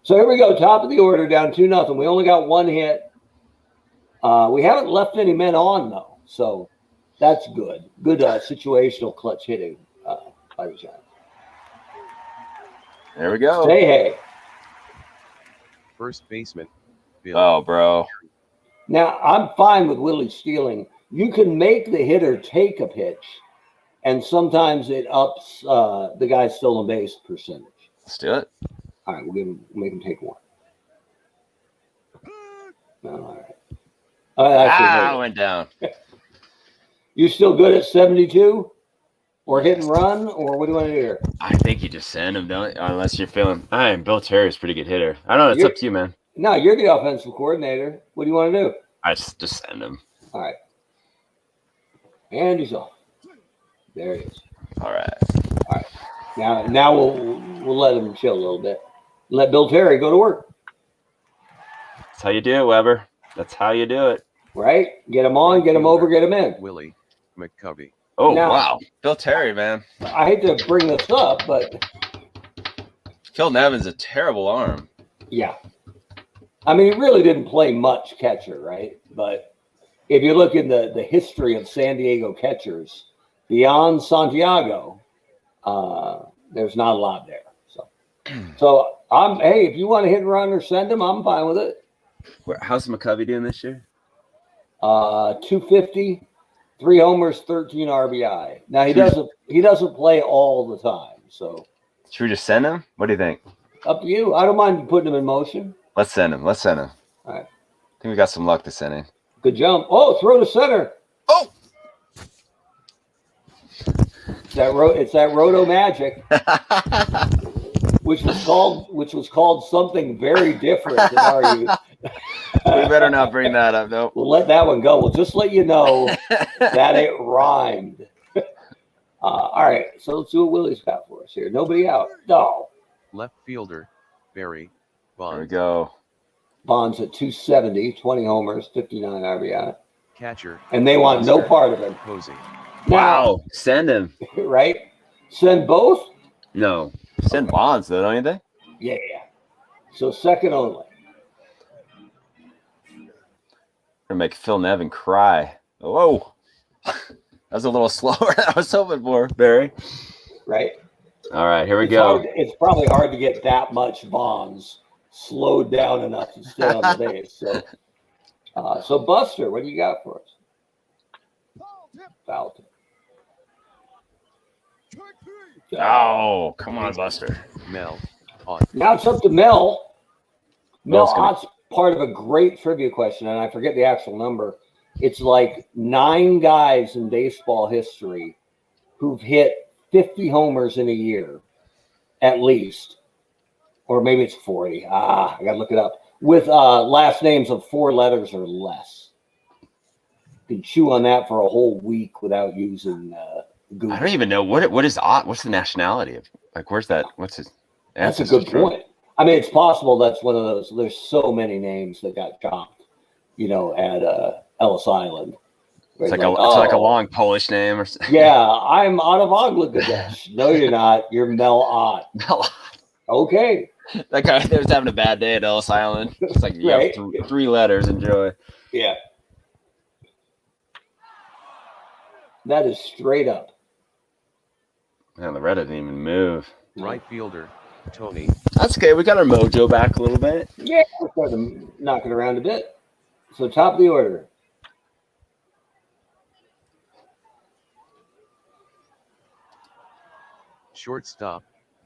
So here we go, top of the order, down 2-0. We only got one hit. We haven't left any men on though, so that's good. Good situational clutch hitting by the Giants. There we go. Say hey. First baseman. Bill. Oh, bro. Now, I'm fine with Willie stealing. You can make the hitter take a pitch, and sometimes it ups the guy's stolen base percentage. Let's do it. All right, we'll make him take one. All right. I went down. You still good at 72? Or hit and run? Or what do you want to do here? I think you just send him, don't you? Unless you're feeling. Bill Terry's a pretty good hitter. I don't know. It's up to you, man. No, you're the offensive coordinator. What do you want to do? I just send him. All right. And he's off. There he is. All right. Now we'll let him chill a little bit. Let Bill Terry go to work. That's how you do it, Weber. That's how you do it. Right? Get him on, get him over, get him in. Willie McCovey. Oh, Now- wow. Bill Terry, man. I hate to bring this up, but Phil Nevin's a terrible arm. yeah. I mean, he really didn't play much catcher, right? But if you look in the history of San Diego catchers, beyond Santiago, there's not a lot there. So hey, if you want to hit and run or send him, I'm fine with it. How's McCovey doing this year? 250, 3 homers, 13 RBI. Now he doesn't play all the time, so Should we just send him? What do you think? up to you. I don't mind putting him in motion. Let's send him. All right. I think we got some luck to send him. Good jump. Oh, throw to center. Oh! It's that Roto magic, which was called something very different in our youth. We better not bring that up, nope. We'll let that one go. We'll just let you know that it rhymed. All right, so let's see what Willie's got for us here. Nobody out. No. Left fielder. Barry There we Bonds. go. Bonds at 270, 20 homers, 59 RBI. Catcher. And they want no part of it. Posey. Wow. Send him. Right? Send both? No. Send Bonds, though, don't you think? Yeah. So second only. Gonna make Phil Nevin cry. Whoa. That was a little slower than I was hoping for, Barry. Right? All right, here we go. It's probably hard to get that much Bonds slowed down enough to stay on the base. So Buster, what do you got for us? Foul tip. Oh, come on, Buster. Mel Ott. Now it's up to Mel. Mel Mel's gonna- Ott's part of a great trivia question, and I forget the actual number. It's like 9 guys in baseball history who've hit 50 homers in a year, at least. Or maybe it's 40. I got to look it up. With last names of 4 letters or less. You can chew on that for a whole week without using Google. I don't even know what is Ott. What's the nationality of? Like, where's that? What's his? That's a good point. I mean, it's possible that's one of those. There's so many names that got chopped, at Ellis Island. It's like a long Polish name or something. Yeah, I'm out of Bangladesh. No, you're not. You're Mel Ott. Mel Ott. Okay. That guy was having a bad day at Ellis Island. It's like, yeah, Right. 3 letters. Enjoy. Yeah. That is straight up. Man, the red didn't even move. Right fielder, Tony. That's okay. We got our mojo back a little bit. Yeah, we're starting to knock it around a bit. So top of the order. Shortstop,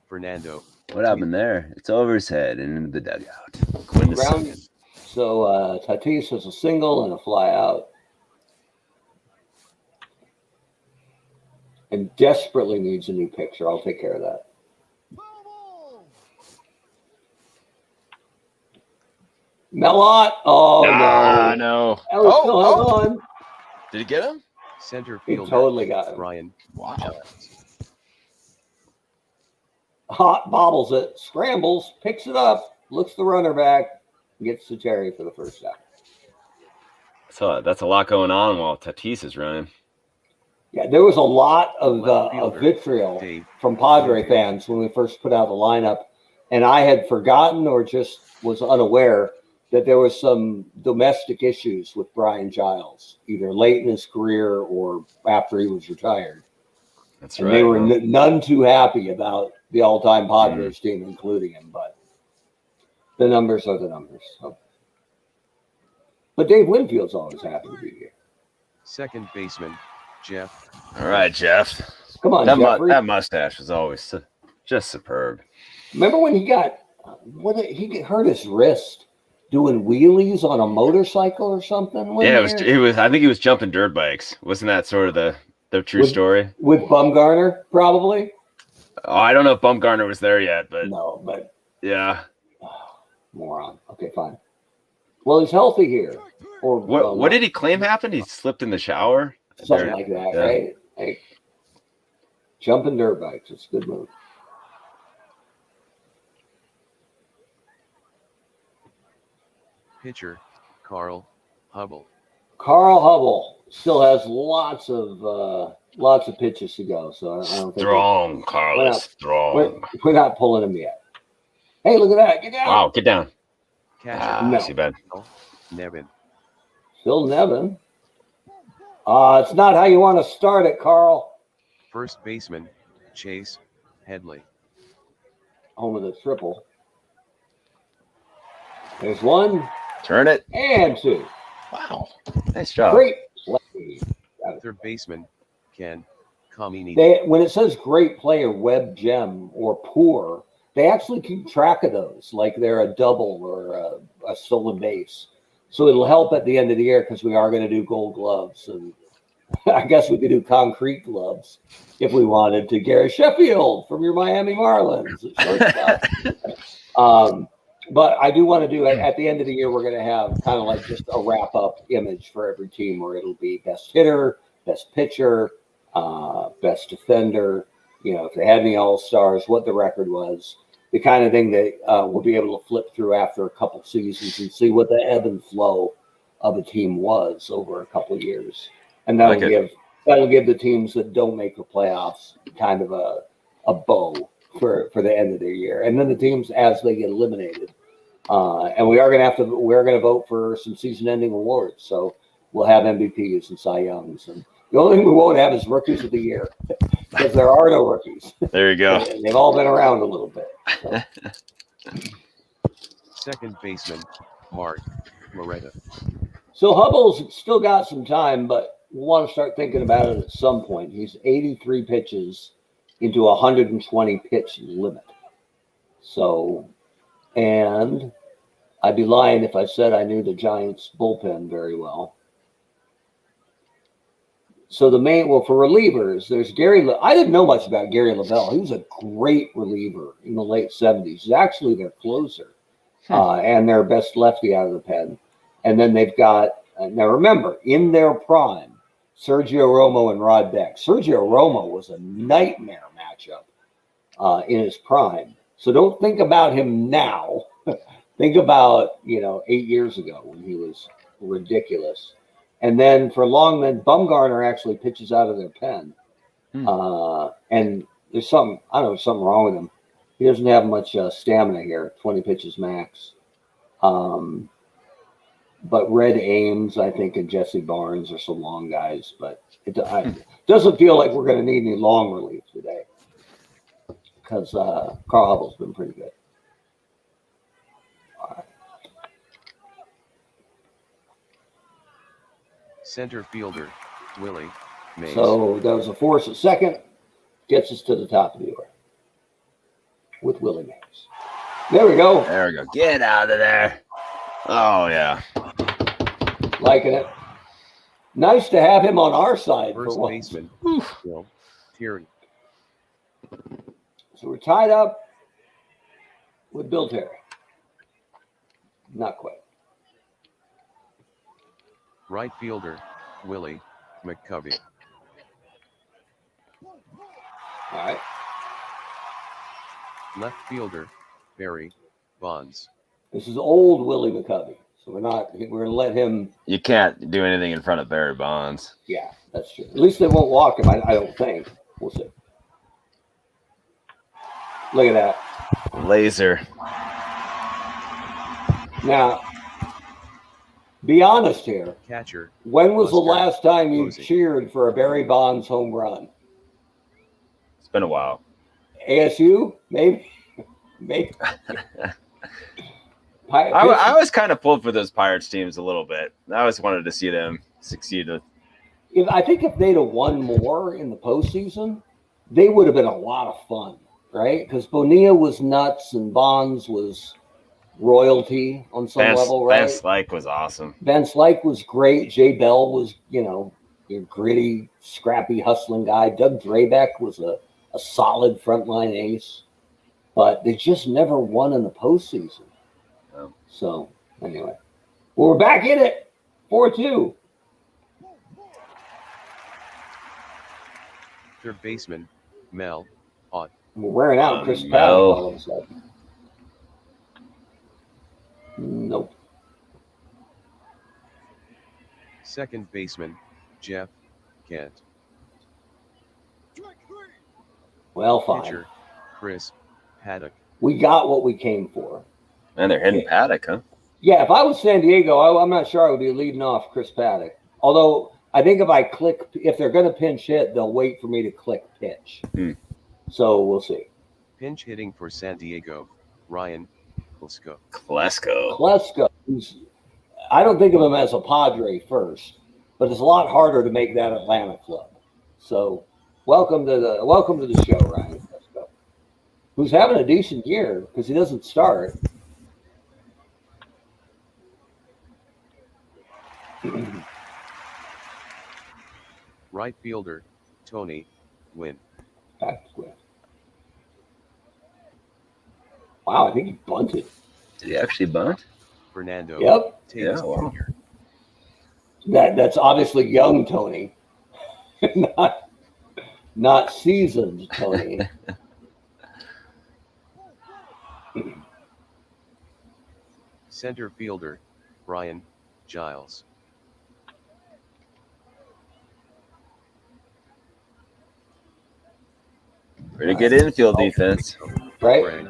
Fernando. What happened there? It's over his head and into the dugout. Gwynn the Brown. second. So Tatis has a single and a fly out. And desperately needs a new pitcher. I'll take care of that. Mel Ott. Oh, no. No. That was still held on. Did he get him? Center He fielder, totally got him. Brian. Wow. Hot bobbles it, scrambles, picks it up, looks the runner back, gets to Terry for the first out. So that's a lot going on while Tatis is running. Yeah, there was a lot of Fielder, vitriol Dave. from Padre fans when we first put out the lineup, and I had forgotten or just was unaware that there was some domestic issues with Brian Giles, either late in his career or after he was retired. That's And right. they were none too happy about the all-time Padres team, including him. But the numbers are the numbers. So. But Dave Winfield's always happy to be here. Second baseman, Jeff. All right, Jeff. Come on, That, Jeffrey. that mustache was always just superb. Remember when he got he hurt his wrist doing wheelies on a motorcycle or something? Yeah, it was. I think he was jumping dirt bikes. Wasn't that sort of the true story? With Bumgarner, probably. Oh, I don't know if Bumgarner was there yet, but No, but yeah. moron. Okay, fine. Well, he's healthy here. Or What did he claim happened? He slipped in the shower. something like that, Yeah. right? Hey, jumping dirt bikes. It's a good move. Pitcher, Carl Hubbell. Carl Hubbell still has lots of pitches to go, so I don't think Strong, Carlos. Strong. we're not pulling him yet. Hey, look at that! Get down! Wow, get down. Catcher, No. Too bad. Nevin. Phil Nevin. It's not how you want to start it, Carl. First baseman, Chase Headley. Home of the triple. There's one Turn it. and two. Wow. Nice job. Great play. Third baseman, Ken Kamini. When it says great play or web gem or poor, they actually keep track of those, like they're a double or a stolen base. So it'll help at the end of the year because we are going to do gold gloves. And I guess we could do concrete gloves if we wanted to. Gary Sheffield from your Miami Marlins. But I do want to do, at the end of the year, we're going to have kind of like just a wrap-up image for every team where it'll be best hitter, best pitcher, best defender, if they had any all-stars, what the record was, the kind of thing that we'll be able to flip through after a couple seasons and see what the ebb and flow of a team was over a couple years. And that'll give the teams that don't make the playoffs kind of a bow for the end of the year. And then the teams as they get eliminated. And we're going to vote for some season-ending awards. So we'll have MVPs and Cy Youngs. And the only thing we won't have is rookies of the year because there are no rookies. There you go. And they've all been around a little bit. So. Second baseman, Mark Loretta. So Hubbell's still got some time, but we'll want to start thinking about it at some point. He's 83 pitches into a 120 pitch limit. So, and I'd be lying if I said I knew the Giants bullpen very well. So for relievers, there's Gary. I didn't know much about Gary Lavelle. He was a great reliever in the late 70s. He's actually their closer and their best lefty out of the pen. And then they've got, now remember, in their prime, Sergio Romo and Rod Beck. Sergio Romo was a nightmare matchup in his prime. So don't think about him now. Think about, 8 years ago when he was ridiculous. And then for Longman, Bumgarner actually pitches out of their pen. And there's something wrong with him. He doesn't have much stamina here, 20 pitches max. But Red Ames, I think, and Jesse Barnes are some long guys. But it doesn't feel like we're going to need any long relief today. because Carl Hubbell's been pretty good. All right. Center fielder, Willie Mays. So there was a force at second. Gets us to the top of the order with Willie Mays. There we go. There we go. Get out of there. Oh, yeah. Liking it. Nice to have him on our side. First for once. baseman, Bill Terry. So we're tied up with Bill Terry. Not quite. Right fielder, Willie McCovey. All right. Left fielder, Barry Bonds. This is old Willie McCovey. So we're going to let him. You can't do anything in front of Barry Bonds. Yeah, that's true. At least they won't walk him, I don't think. We'll see. Look at that. Laser. Now, be honest here. Catcher, When was the Buster last time you Posey. cheered for a Barry Bonds home run? It's been a while. ASU? Maybe. Maybe. I was kind of pulled for those Pirates teams a little bit. I always wanted to see them succeed. I think if they'd have won more in the postseason, they would have been a lot of fun, right? Because Bonilla was nuts and Bonds was royalty on some level, right? Van Slyke was awesome. Van Slyke was great. Jay Bell was, your gritty, scrappy, hustling guy. Doug Drabek was a solid frontline ace. But they just never won in the postseason. Oh. So, anyway. Well, we're back in it. 4-2. third baseman, Mel Ott. We're wearing out Chris Paddock Mel. all of a sudden. Nope. Second baseman, Jeff Kent. Well, fine. Pitcher, Chris Paddock. We got what we came for. And they're hitting Paddock, huh? Yeah, if I was San Diego, I'm not sure I would be leading off Chris Paddock. Although I think if they're going to pinch hit, they'll wait for me to click pitch. So we'll see. Pinch hitting for San Diego, Ryan Klesko. Klesko, I don't think of him as a Padre first, but it's a lot harder to make that Atlanta club. So welcome to the show, Ryan Klesko, who's having a decent year because he doesn't start. Right fielder, Tony Gwynn. Back to Gwynn. Wow, I think he bunted. Did he actually bunt? Fernando Yep. Tatis Yeah, wow. Jr. That's obviously young Tony, not seasoned Tony. Center fielder, Brian Giles. Pretty good infield defense. Right? Greg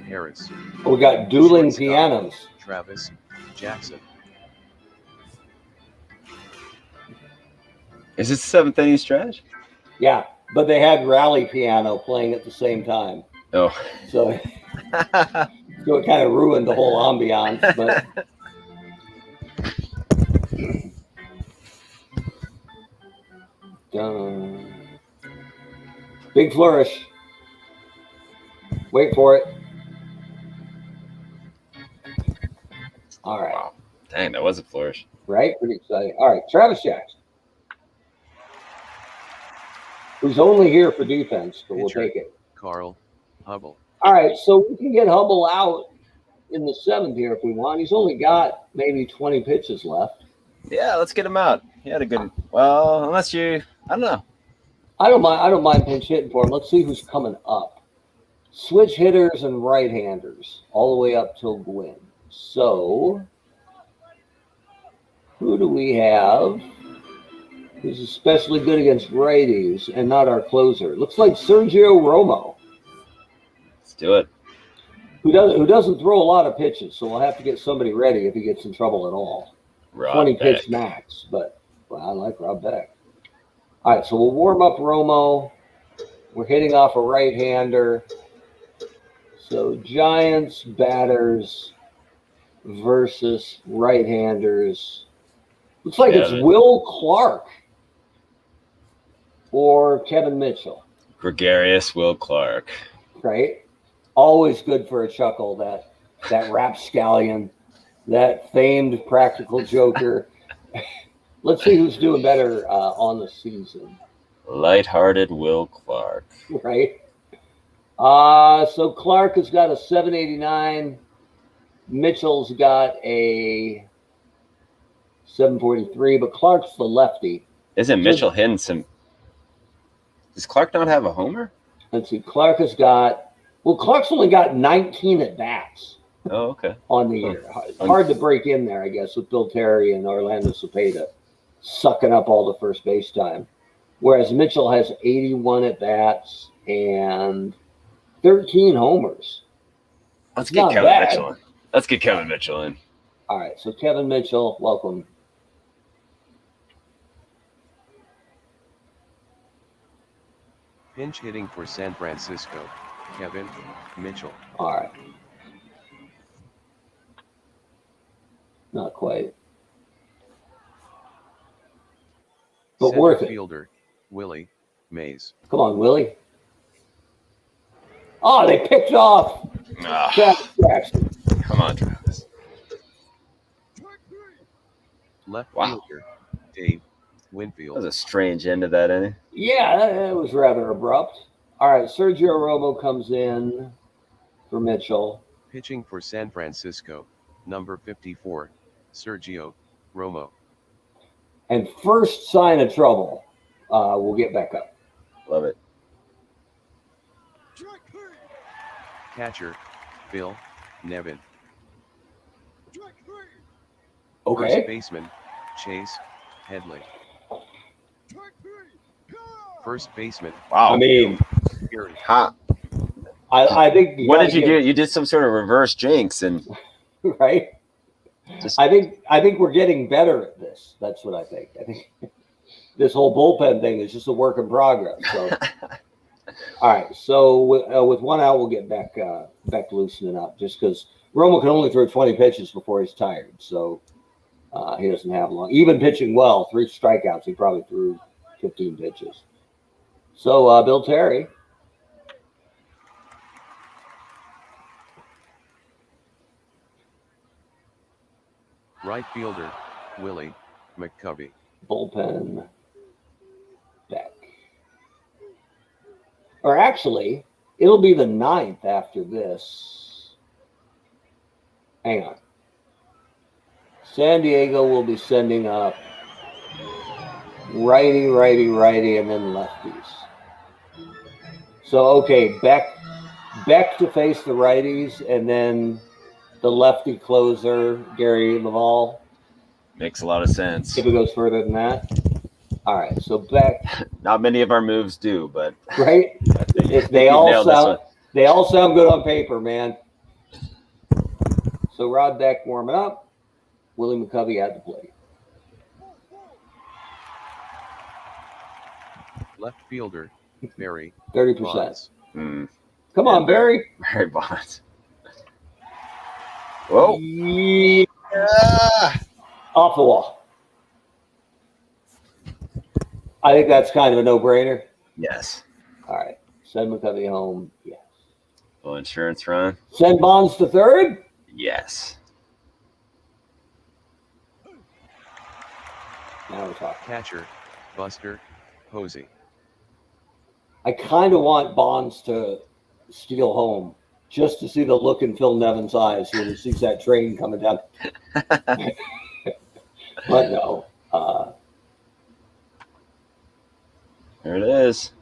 Harris. We got dueling Shortstop, pianos. Travis Jackson. Is this the seventh inning stretch? Yeah, but they had rally piano playing at the same time. Oh. So it kind of ruined the whole ambiance. But dun. Big flourish. Wait for it. All right. Wow. Dang, that was a flourish. Right? Pretty exciting. All right, Travis Jackson, who's only here for defense, but we'll Pitcher, take it. Carl Hubbell. All right, so we can get Hubbell out in the seventh here if we want. He's only got maybe 20 pitches left. Yeah, let's get him out. He had a good. Well, unless I don't know. I don't mind pinch hitting for him. Let's see who's coming up. Switch hitters and right-handers all the way up till Gwynn. So, who do we have who's especially good against righties and not our closer? Looks like Sergio Romo, Let's do it. who doesn't throw a lot of pitches, so we'll have to get somebody ready if he gets in trouble at all. Rod 20 Beck. pitch max, but I like Rod Beck. All right, so we'll warm up Romo. We're hitting off a right-hander. So Giants batters versus right-handers. Looks like it's Will Clark or Kevin Mitchell. Gregarious Will Clark. Right? Always good for a chuckle, that rapscallion, that famed practical joker. Let's see who's doing better on the season. Lighthearted Will Clark. Right? So Clark has got a 789. Mitchell's got a 743, but Clark's the lefty. Isn't Mitchell hitting some? Does Clark not have a homer? Let's see. Clark's only got 19 at bats. Oh, okay. On the year. Hard to break in there, I guess, with Bill Terry and Orlando Cepeda sucking up all the first base time. Whereas Mitchell has 81 at bats and 13 homers. Let's get Kevin Mitchell in. Let's get Kevin Mitchell in. All right, so Kevin Mitchell, welcome. Pinch hitting for San Francisco, Kevin Mitchell. All right. Not quite. But Center worth it. Fielder, Willie Mays. Come on, Willie. Oh, they picked off Travis Jackson. Come on, Travis. Left fielder, Dave Winfield. That was a strange end to that inning. Yeah, that was rather abrupt. All right, Sergio Romo comes in for Mitchell. Pitching for San Francisco, number 54, Sergio Romo. And first sign of trouble, we'll get back up. Love it. Catcher, Phil Nevin. Okay. First baseman, Chase Headley. First baseman. Wow. I mean, Gary. Hot. I think. What did you do? You did some sort of reverse jinx, and right. I think we're getting better at this. That's what I think. I think this whole bullpen thing is just a work in progress. So, all right. So with one out, we'll get back loosening up, just because Romo can only throw 20 pitches before he's tired. So he doesn't have long. Even pitching well, 3 strikeouts, he probably threw 15 pitches. So Bill Terry. Right fielder, Willie McCovey. Bullpen Beck. Or actually, it'll be the 9th after this. Hang on. San Diego will be sending up righty, and then lefties. So, okay, Beck to face the righties, and then the lefty closer, Gary Laval. makes a lot of sense. If it goes further than that. All right, so Beck. Not many of our moves do, but Right? They all sound good on paper, man. So Rod Beck warming up. Willie McCovey at the plate. Left fielder, Barry 30%. Bonds. Come on, Barry. Barry Bonds. Whoa. Yeah. Off the wall. I think that's kind of a no-brainer. Yes. All right. Send McCovey home. Yes. Full insurance run. Send Bonds to third. Yes. Now we're talking. Catcher, Buster Posey. I kind of want Bonds to steal home just to see the look in Phil Nevin's eyes when he sees that train coming down. But no. There it is.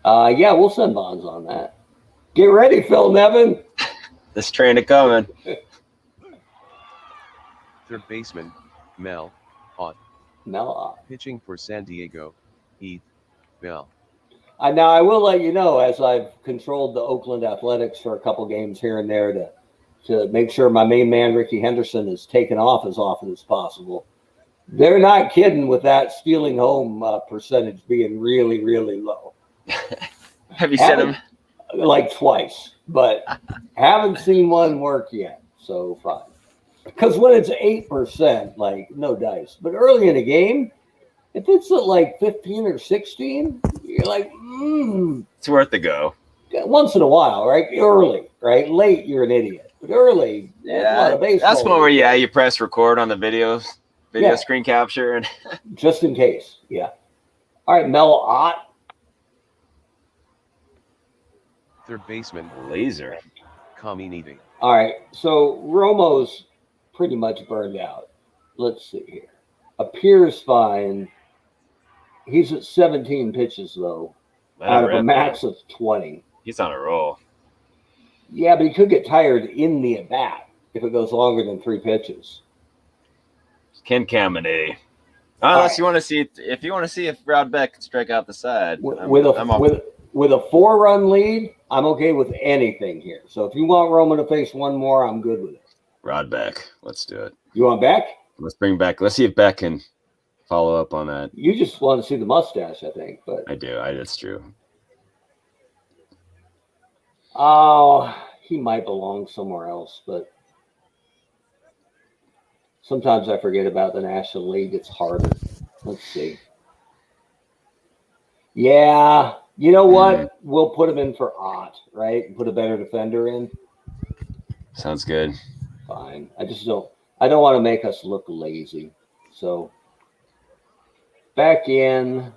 Yeah, we'll send Bonds on that. Get ready, Phil Nevin. This train is coming. Third baseman, Mel Ott. Mel Ott. Pitching for San Diego, Heath Bell. Now, I will let you know, as I've controlled the Oakland Athletics for a couple games here and there to make sure my main man, Ricky Henderson, is taken off as often as possible. They're not kidding with that stealing home percentage being really, really low. Have you sent him? like twice, but haven't seen one work yet. So fine. Because when it's 8%, like no dice. But early in the game, if it's at like 15 or 16, you're like, It's worth the go. once in a while, right? Early, right? Late, you're an idiot. But early, there's a lot of baseball. That's one where you press record on the video screen capture, and just in case. Yeah. All right, Mel Ott. Third baseman, laser. Caminiti. All right, so Romo's pretty much burned out. Let's see here. Appears fine. He's at 17 pitches, though, out of a max of 20. He's on a roll. Yeah, but he could get tired in the at-bat if it goes longer than 3 pitches. Ken Caminiti. Unless you want to see if Rod Beck can strike out the side. With a 4-run lead, I'm okay with anything here. So if you want Romo to face one more, I'm good with it. Rod Beck. Let's do it. You want Beck? Let's bring Beck. Let's see if Beck can follow up on that. You just want to see the mustache, I think. But I do. That's true. Oh, he might belong somewhere else, but sometimes I forget about the National League. It's harder. Let's see. Yeah. You know what? We'll put him in for Ott, right? Put a better defender in. Sounds good. Fine. I don't want to make us look lazy. So back in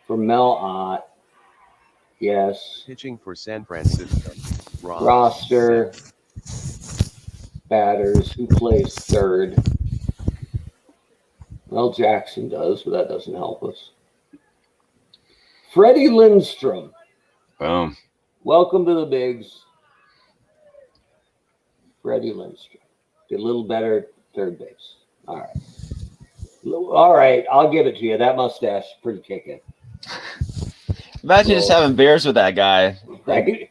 for Mel Ott. Yes. Pitching for San Francisco. Roster. Batters. Who plays third? Well, Jackson does, but that doesn't help us. Freddie Lindstrom. Boom. Welcome to the bigs. Freddie Lindstrom. Get a little better at third base. All right. All right, I'll give it to you. That mustache is pretty kicking. Imagine just having beers with that guy. Right?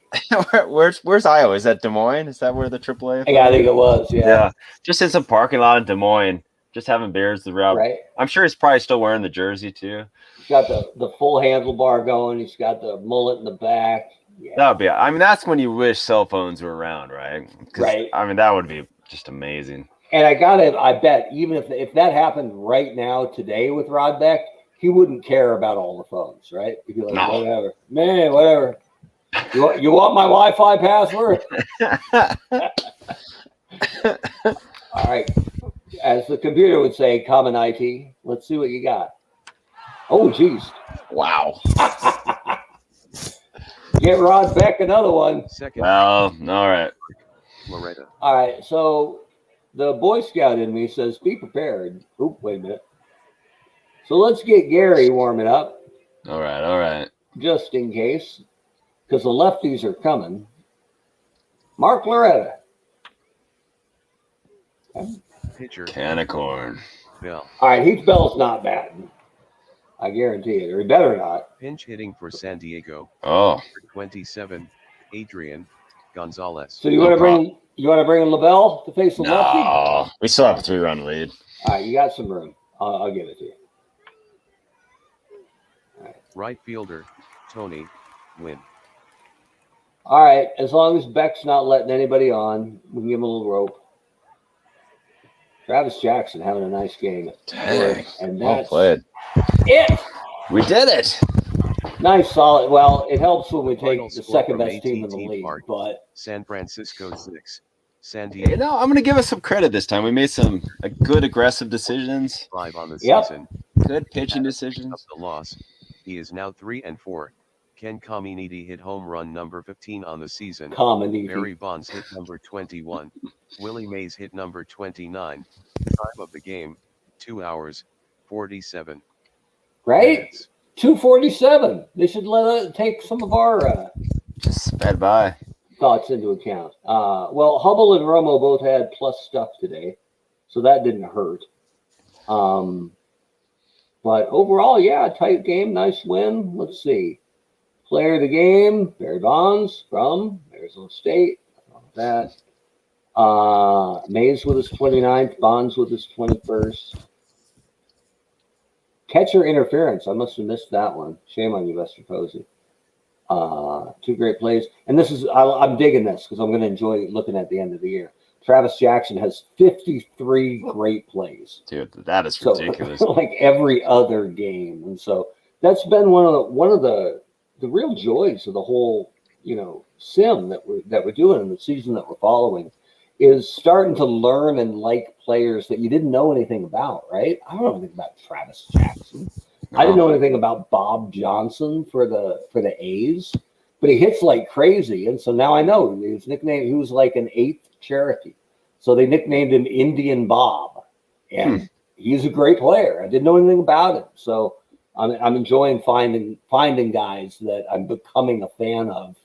Where's Iowa? Is that Des Moines? Is that where the AAA? Yeah, I think it was. Yeah. Just in some parking lot in Des Moines, just having beers the route. Right. I'm sure he's probably still wearing the jersey too. He's got the full handlebar going. He's got the mullet in the back. Yeah. That would be. I mean, that's when you wish cell phones were around, right? Right. I mean, that would be just amazing. And I bet even if that happened right now today with Rod Beck, he wouldn't care about all the phones, right? He'd be like, whatever, man, whatever. You want my Wi-Fi password? All right. As the computer would say, common IT. Let's see what you got. Oh, geez. Wow. Get Rod Beck another one. Second. Well, all right. Loretta. All right. So the Boy Scout in me says, be prepared. Oop, wait a minute. So let's get Gary warming up. All right. Just in case, because the lefties are coming. Mark Loretta. Pitcher. Can of corn. Bell. All right, Heath Bell's not bad. I guarantee it. Or he better not. Pinch hitting for San Diego. Oh. 27. Adrian Gonzalez. So you want to bring in LaBelle to face the lefty? No. We still have a 3-run lead. All right, you got some room. I'll give it to you. Right fielder, Tony Gwynn. All right, as long as Beck's not letting anybody on, we can give him a little rope. Travis Jackson having a nice game. Dang. And Well that's played. it. We did it. Nice, solid. Well, it helps when we take Final the score second from best team in the eighteenth league, Park. but San Francisco 6. San Diego You know, I'm going to give us some credit this time. We made some good aggressive decisions. 5 on the Yep. season. Good pitching Of decisions. the loss. He is now 3-4. Ken Caminiti hit home run number 15 on the season. common. Barry Bonds hit number 21. Willie Mays hit number 29. Time of the game, 2 hours, 47 Right? minutes. 247. They should let us take some of our Just sped by. thoughts into account. Well, Hubbell and Romo both had plus stuff today, so that didn't hurt. But overall, yeah, tight game, nice win. Let's see. Player of the game, Barry Bonds from Arizona State. That. Mays with his 29th, Bonds with his 21st. Catcher interference. I must have missed that one. Shame on you, Lester Posey. Two great plays. And this is, I'm digging this because I'm going to enjoy looking at the end of the year. Travis Jackson has 53 great plays. Dude, that is ridiculous. Like every other game. And so that's been one of the real joys of the whole, sim that we're doing in the season that we're following is starting to learn and like players that you didn't know anything about, right? I don't know anything about Travis Jackson. I didn't know anything about Bob Johnson for the A's, but he hits like crazy. And so now I know his nickname, he was like an 8th Cherokee. So they nicknamed him Indian Bob. And he's a great player. I didn't know anything about him. So I'm enjoying finding guys that I'm becoming a fan of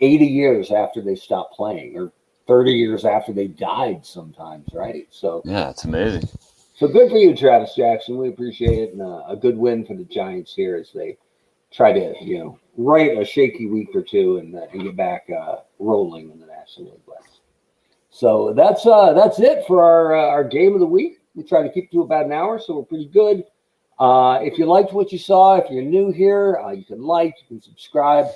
80 years after they stopped playing, or 30 years after they died sometimes, right? So yeah, it's amazing. So good for you, Travis Jackson. We appreciate it, and a good win for the Giants here as they try to, right a shaky week or two and get back rolling in the National League West. So that's it for our game of the week. We try to keep it to about an hour, so we're pretty good. If you liked what you saw, if you're new here, you can subscribe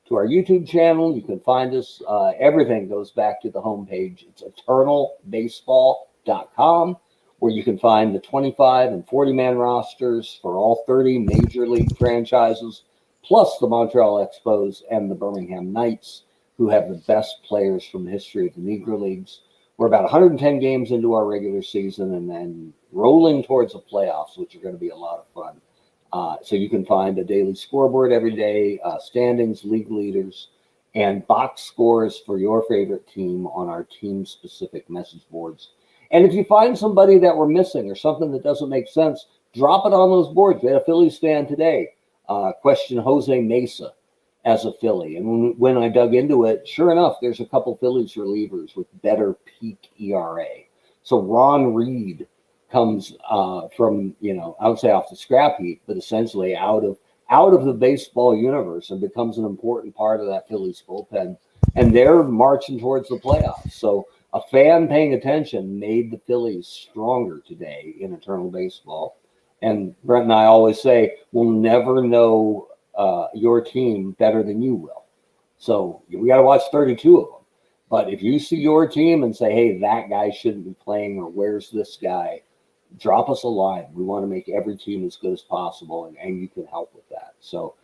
to our YouTube channel. You can find us. Everything goes back to the homepage. It's eternalbaseball.com, where you can find the 25 and 40-man rosters for all 30 major league franchises, plus the Montreal Expos and the Birmingham Knights, who have the best players from the history of the Negro Leagues. We're about 110 games into our regular season and then rolling towards the playoffs, which are going to be a lot of fun. So you can find a daily scoreboard every day, standings, league leaders, and box scores for your favorite team on our team-specific message boards. And if you find somebody that we're missing or something that doesn't make sense, drop it on those boards. We had a Phillies fan today question Jose Mesa as a Philly. And when I dug into it, sure enough, there's a couple Phillies relievers with better peak ERA. So Ron Reed comes from, I would say off the scrap heap, but essentially out of the baseball universe and becomes an important part of that Phillies bullpen. And they're marching towards the playoffs. So a fan paying attention made the Phillies stronger today in Eternal Baseball. And Brent and I always say, we'll never know your team better than you will. So we got to watch 32 of them. But if you see your team and say, hey, that guy shouldn't be playing, or where's this guy, drop us a line. We want to make every team as good as possible, and you can help with that. So,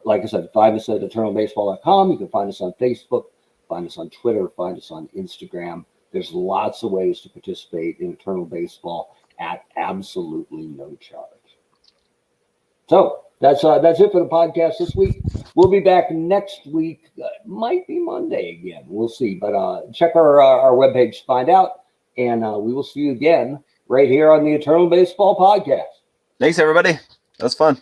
like I said, find us at eternalbaseball.com. You can find us on Facebook, find us on Twitter, find us on Instagram. There's lots of ways to participate in Eternal Baseball at absolutely no charge. So that's it for the podcast this week. We'll be back next week. Might be Monday again. We'll see. But check our webpage to find out. And we will see you again right here on the Eternal Baseball Podcast. Thanks, everybody. That was fun.